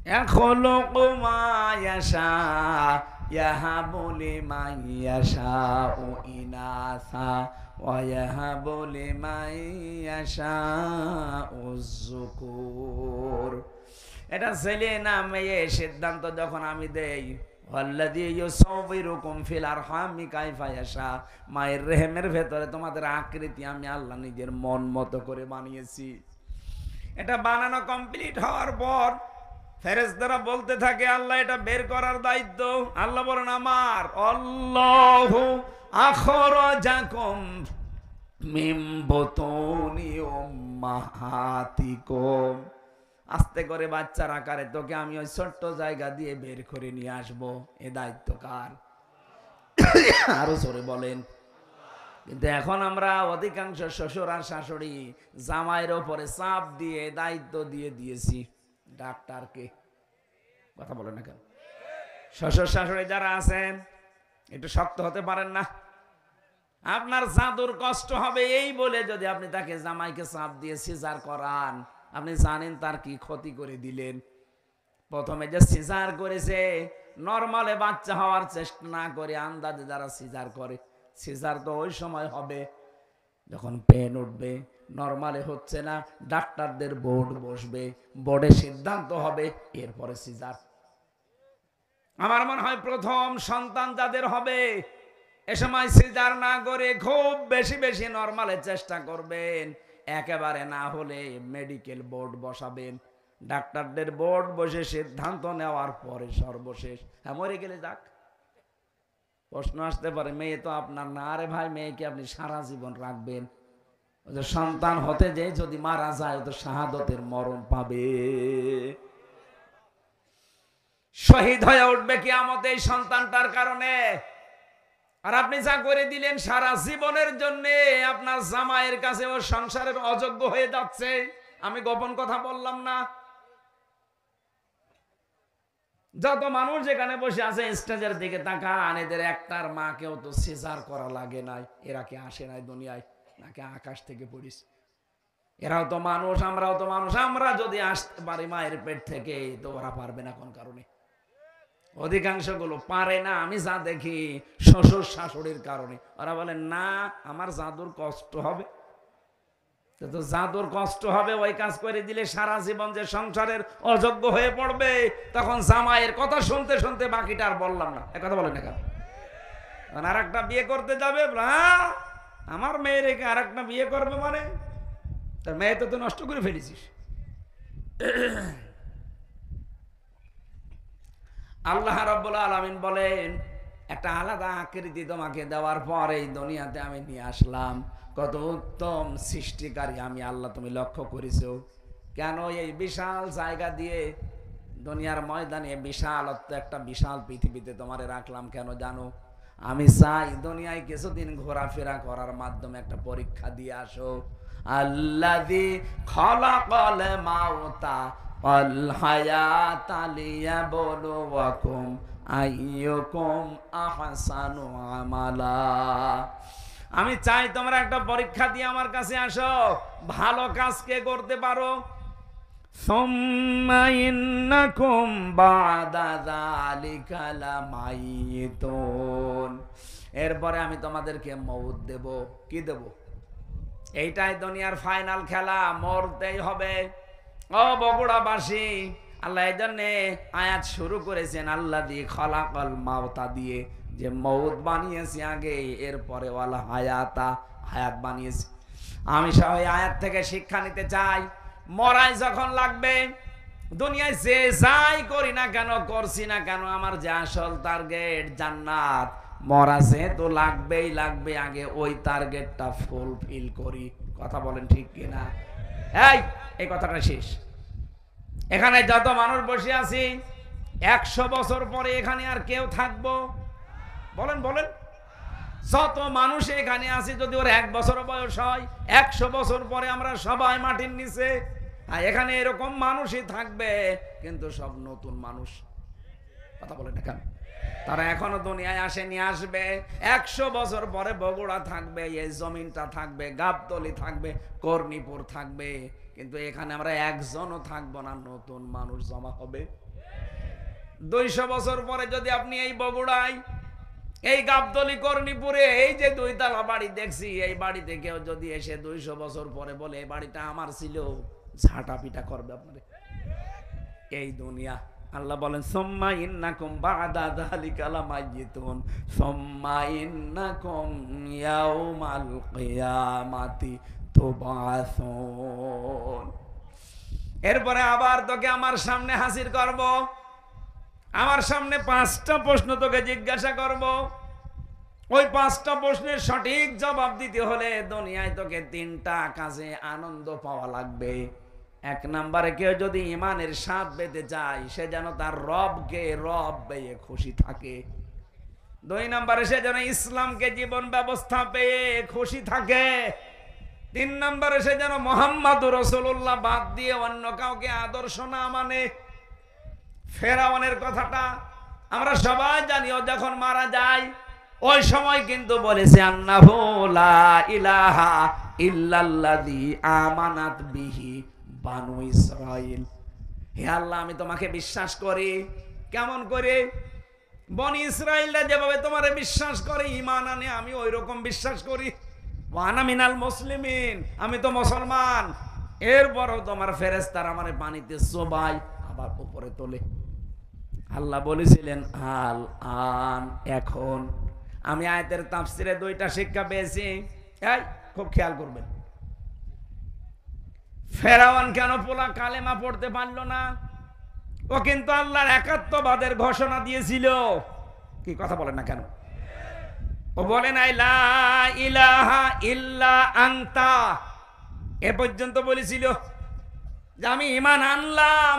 ইয়াখলুকু মা ইয়াশা ইয়াহাবু লিমান ইয়াশাউ ইনাসা ওয়া ইয়াহাবু লিমান ইয়াশাউ যুকুর। এটা ছেলে না মেয়ে সিদ্ধান্ত যখন আমি দেই, আল্লাযী ইউসাউবিরুকুম ফিল আরহামি কাইফা ইয়াশা, মায়ের রেহেমের ভেতরে তোমাদের আকৃতি আমি আল্লাহ নিজের মন মতো করে বানিয়েছি। এটা বানানো কমপ্লিট হওয়ার পর ফেরেশতারা বলতে থাকে আল্লাহ এটা বের করার দায়িত্ব। আল্লাহ বলেন আমার আল্লাহু আখরাজাকুম মিন বুতুনি উম্মাহাতিকুম। আস্তে করে বাচ্চার আকারে তোকে আমি ওই ছোট্ট জায়গা দিয়ে বের করে নিয়ে আসবো। এ দায়িত্ব কার? আরো জোরে বলেন। কিন্তু এখন আমরা অধিকাংশ শ্বশুর আর শাশুড়ি জামাইয়ের ওপরে চাপ দিয়ে দায়িত্ব দিয়ে দিয়েছি ডাক্তারকে। কথা বলেন না কেন? শ্বশুর শাশুড়ি যারা আছেন একটু শক্ত হতে পারেন না? আপনার জাদুর কষ্ট হবে এই বলে যদি আপনি তাকে জামাইকে চাপ দিয়ে সিজার করান, আপনি জানেন তার কি ক্ষতি করে দিলেন। প্রথমে যে সিজার করেছে, নরমালে বাচ্চা হওয়ার চেষ্টা না করে আন্দাজে যারা সিজার করে, সিজার তো ওই সময় হবে যখন পেন উঠবে, নরমালে হচ্ছে না, ডাক্তারদের বোর্ড বসবে, বোর্ডে সিদ্ধান্ত হবে, এরপরে সিজার। আমার মনে হয় প্রথম সন্তান যাদের হবে এ সময় সিজার না করে খুব বেশি বেশি নরমালে চেষ্টা করবেন, একেবারে না হলে মেডিকেল বোর্ড বসাবেন, ডাক্তারদের বোর্ড বসে সিদ্ধান্ত নেওয়ার পরে সর্বশেষ। হ্যাঁ, মরে গেলে যাক। প্রশ্ন আসতে পারে, মেয়ে তো আপনার না। আরে ভাই, মেয়েকে আপনি সারা জীবন রাখবেন, সন্তান হতে যে যদি মারা যায় তো শাহাদতের মরণ পাবে, শহীদ হয়ে উঠবে কিয়ামতে এই সন্তানটার কারণে। আর আপনি যা করে দিলেন সারা জীবনের জন্য আপনার জামাইয়ের কাছে ও সংসারের অযোগ্য হয়ে যাচ্ছে। আমি গোপন কথা বললাম না। যত মানুষ এখানে বসে আছে স্টেজের দিকে তাকান, এদের একটার মাকেও তো সিজার করা লাগে নাই। এরা কি আসে নাই দুনিয়ায়, নাকি আকাশ থেকে পড়িস? এরাও তো মানুষ, আমরাও তো মানুষ। আমরা যদি আসতে পারি মায়ের পেট থেকে, তো ওরা পারবে না কোন কারণে? অধিকাংশ গুলো পারে না। আমি যা দেখি শ্বশুর শাশুড়ির কারণে। ওরা বলে না, আমার জাদুর কষ্ট হবে। তো জাদুর কষ্ট হবে, ওই কাজ করে দিলে সারা জীবন যে সংসারের অযোগ্য হয়ে পড়বে, তখন জামাইয়ের কথা শুনতে শুনতে বাকিটা আর বললাম না। একথা বলেন না কেন? আর একটা বিয়ে করতে যাবে, আমার মেয়ে রেখে আর একটা বিয়ে করবে মানে তার মেয়ে তো নষ্ট করে ফেলেছিস। আল্লাহ রাব্বুল আলামিন বলেন, একটা আলাদা আকৃতি তোমাকে দেওয়ার পর এই দুনিয়াতে আমি নিয়ে আসলাম। কত উত্তম সৃষ্টিকারী আমি আল্লাহ, তুমি লক্ষ্য করেছো? কেন এই বিশাল জায়গা দিয়ে দুনিয়ার ময়দানে বিশালত্ব একটা বিশাল পৃথিবীতে তোমারে রাখলাম কেন জানো? আমি চাই দুনিয়ায় কিছুদিন ঘোরাফেরা করার মাধ্যমে একটা পরীক্ষা দিয়ে আসো। আল্লাযী খালাকাল মাউতা ওয়াল হায়াতা লিয়াবলুয়াকুম আইয়ুকুম আহসানু আমালা। আমি চাই তোমরা একটা পরীক্ষা দিয়ে আমার কাছে আসো, ভালো কাজ কে করতে পারো। সুম্মা ইন্নাকুম বাদা যালিকা লামাইতুন। এরপরে আমি তোমাদেরকে মওত দেব। কি দেব? এইটাই দুনিয়ার ফাইনাল খেলা, মরতেই হবে। ও বগুড়াবাসী, আল্লাহ এই জন্যে আয়াত শুরু করেছেন আল্লাযী খালাকাল মাউতা দিয়ে, যে মৌত বানিয়েছি আগে, এরপরে ওয়াল হায়াতা, হায়াত বানিয়েছি। আমি সব এই আয়াত থেকে শিক্ষা নিতে চাই। মরাই যখন লাগবে, দুনিয়ায় যে যাই করি না কেন, করছি না কেন, আমার যে আসল টার্গেট জান্নাত, মরা যেহেতু লাগবেই লাগবে, আগে ওই টার্গেটটা ফুলফিল করি। কথা বলেন ঠিক কিনা? এই কথাটা শেষ। এখানে যত মানুষ বসে আছি, 100 বছর পরে এখানে আর কেউ থাকবো? বলেন বলেন। যত মানুষ এখানে আছি, যদি ওর 1 বছর বয়স হয়, 100 বছর পরে আমরা সবাই মাটির নিচে। আর এখানে এরকম মানুষই থাকবে, কিন্তু সব নতুন মানুষ। কথা বলেন না কেন? তারা এখনো দুনিয়ায় আসেনি, আসবে। 100 বছর পরে বগুড়া থাকবে, এই জমিনটা থাকবে, গাবতলী থাকবে, কর্ণীপুর থাকবে, কিন্তু এখানে আমরা একজনও থাকবো না, নতুন মানুষ জমা হবে। 200 বছর পরে যদি আপনি এই বগুড়ায়, এই গাবতলী, কর্ণীপুরে এই যে 2 তলা বাড়ি দেখছি, এই বাড়িতে কেউ যদি এসে 200 বছর পরে বলে এই বাড়িটা আমার ছিল, ঝাঁটা পিটা করবে আপনাদের। এই দুনিয়া। আল্লাহ বলেন সুম্মা ইন্নাকুম বাদা যালিকা লামাইতুন সুম্মা ইন্নাকুম ইয়াউমাল কিয়ামাতি তুবাসুন। এরপরে আবার তোকে আমার সামনে হাজির করব, আমার সামনে 5টা প্রশ্ন তোকে জিজ্ঞাসা করব। ওই 5টা প্রশ্নের সঠিক জবাব দিতে হলে দুনিয়ায় তোকে 3টা কাজে আনন্দ পাওয়া লাগবে। 1 নম্বরে, কেউ যদি ইমানের স্বাদ পেতে চায়, সে যেন তার রবকে রব পেয়ে খুশি থাকে। 2 নম্বরে, সে যেন ইসলামকে জীবন ব্যবস্থা পেয়ে খুশি থাকে। 3 নম্বরে, সে যেন মুহাম্মদুর রাসূলুল্লাহ বাদ দিয়ে অন্য কাউকে আদর্শ না মানে। ফেরাউনের কথাটা আমরা সবাই জানি, ও যখন মারা যায় ওই সময় কিন্তু বলেছে আন্নাহু লা ইলাহা ইল্লাল্লাযী আমানাত বিহি বানু ইসরাইল। হে আল্লাহ আমি তোমাকে বিশ্বাস করি। কেমন করে? বনি ইসরাইলরা যেভাবে তোমারে বিশ্বাস করে, ঈমান আনে, আমি ওই রকম বিশ্বাস করি। ওয়ানা মিনাল মুসলিমিন, আমি তো মুসলমান। এরপরও তোমার ফেরেশতারা আমারে পানিতে চোবাই আবার উপরে তোলে। আল্লাহ বলেছিলেন আল আন, এখন। আমি আয়াতের তাফসিরে দুইটা শিক্ষা পেয়েছি, এই খুব খেয়াল করবেন। ফেরাউন কেন পোলা কালেমা পড়তে পারলো না? ও কিন্তু আল্লাহর একাত্মবাদের ঘোষণা দিয়েছিল। কি কথা বলেন না কেন? ও বলে নাই লা ইলাহা ইল্লা আনতা, এ পর্যন্ত বলেছিল যে আমি ঈমান আনলাম।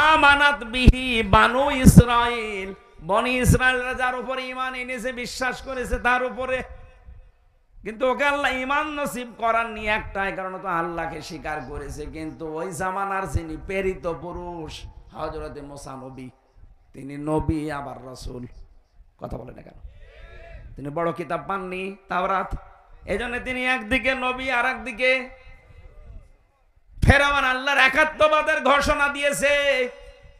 আমানাত বিহি বানু ইসরাইল, বনি ইসরাইলরা যার উপরে ঈমান এনেছে, বিশ্বাস করেছে তার উপরে। কিন্তু ওকে আল্লাহ ঈমান নসিব করাননি একটাই কারণ, তো আল্লাহকে স্বীকার করেছে। কিন্তু ওই জামানার যিনি প্রেরিত পুরুষ হযরতে মুসা নবী, তিনি নবী আবার রাসূল। কথা বলে না কেন? তিনি বড় কিতাব পাননি, তাওরাত। এজন্য তিনি একদিকে নবী আর একদিকে ফেরাউন। আল্লাহর একাত্মবাদের ঘোষণা দিয়েছে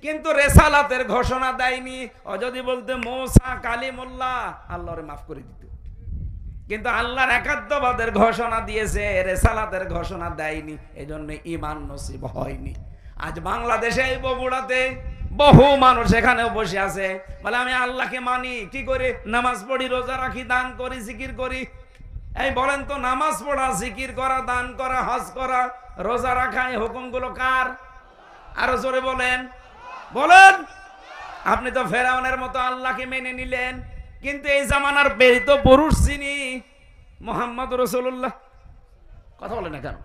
কিন্তু রেসালাতের ঘোষণা দেয়নি। ও যদি বলতে মুসা কালিমুল্লাহ, আল্লাহরে মাফ করে দিত। কিন্তু আল্লাহর একাত্মবাদের ঘোষণা দিয়েছে, রেসালাতের ঘোষণা দেয়নি, এজন্য ঈমান নসিব হয়নি। আজ বাংলাদেশে এই বগুড়াতে বহু মানুষ এখানেও বসে আছে, বলে আমি আল্লাহকে মানি। কি করে? নামাজ পড়ি, রোজা রাখি, দান করি, জিকির করি। এই বলেন তো, নামাজ পড়া, জিকির করা, দান করা, হজ করা, রোজা রাখা, এই হুকুমগুলো কার? আরো জোরে বলেন, বলেন। আপনি তো ফেরাউনের মতো আল্লাহকে মেনে নিলেন, কিন্তু এই জামানার প্রেরিত পুরুষ যিনি মুহাম্মদ রাসূলুল্লাহ, কথা বলেন না কেন?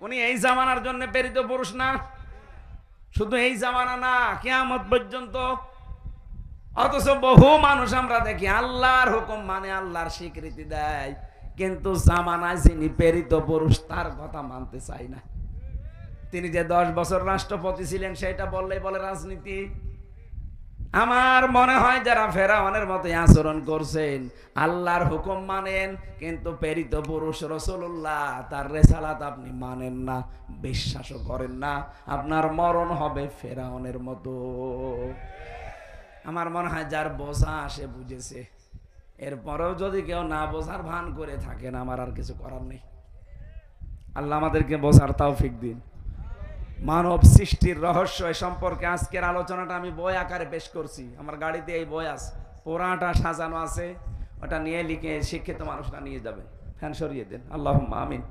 উনি এই জামানার জন্য প্রেরিত পুরুষ না? শুধু এই জামানা না, কিয়ামত পর্যন্ত। অথচ বহু মানুষ আমরা দেখি আল্লাহর হুকুম মানে, আল্লাহর স্বীকৃতি দেয়, কিন্তু জামানায় যিনি প্রেরিত পুরুষ তার কথা মানতে চায় না। তিনি যে 10 বছর রাষ্ট্রপতি ছিলেন সেটা বললেই বলে রাজনীতি। আমার মনে হয় যারা ফেরাউনের মতো আচরণ করছেন, আল্লাহর হুকুম মানেন কিন্তু প্রেরিত পুরুষ রাসূলুল্লাহ তার রিসালাত আপনি মানেন না, বিশ্বাসও করেন না, আপনার মরণ হবে ফেরাউনের মতো। আমার মনে হয় যার বোঝা সে বুঝেছে। এরপরেও যদি কেউ না বোঝার ভান করে থাকেন, আমার আর কিছু করার নেই। আল্লাহ আমাদেরকে বোঝার তৌফিক দিন। মানব সৃষ্টির রহস্য এ সম্পর্কে আজকের আলোচনাটা আমি বই আকারে পেশ করছি। আমার গাড়িতে এই বই আছে, পুরাটা সাজানো আছে, ওটা নিয়ে লিখে শিক্ষিত মানুষরা নিয়ে যাবে। ফ্যান সরিয়ে দেন, আল্লাহুম্মা আমিন।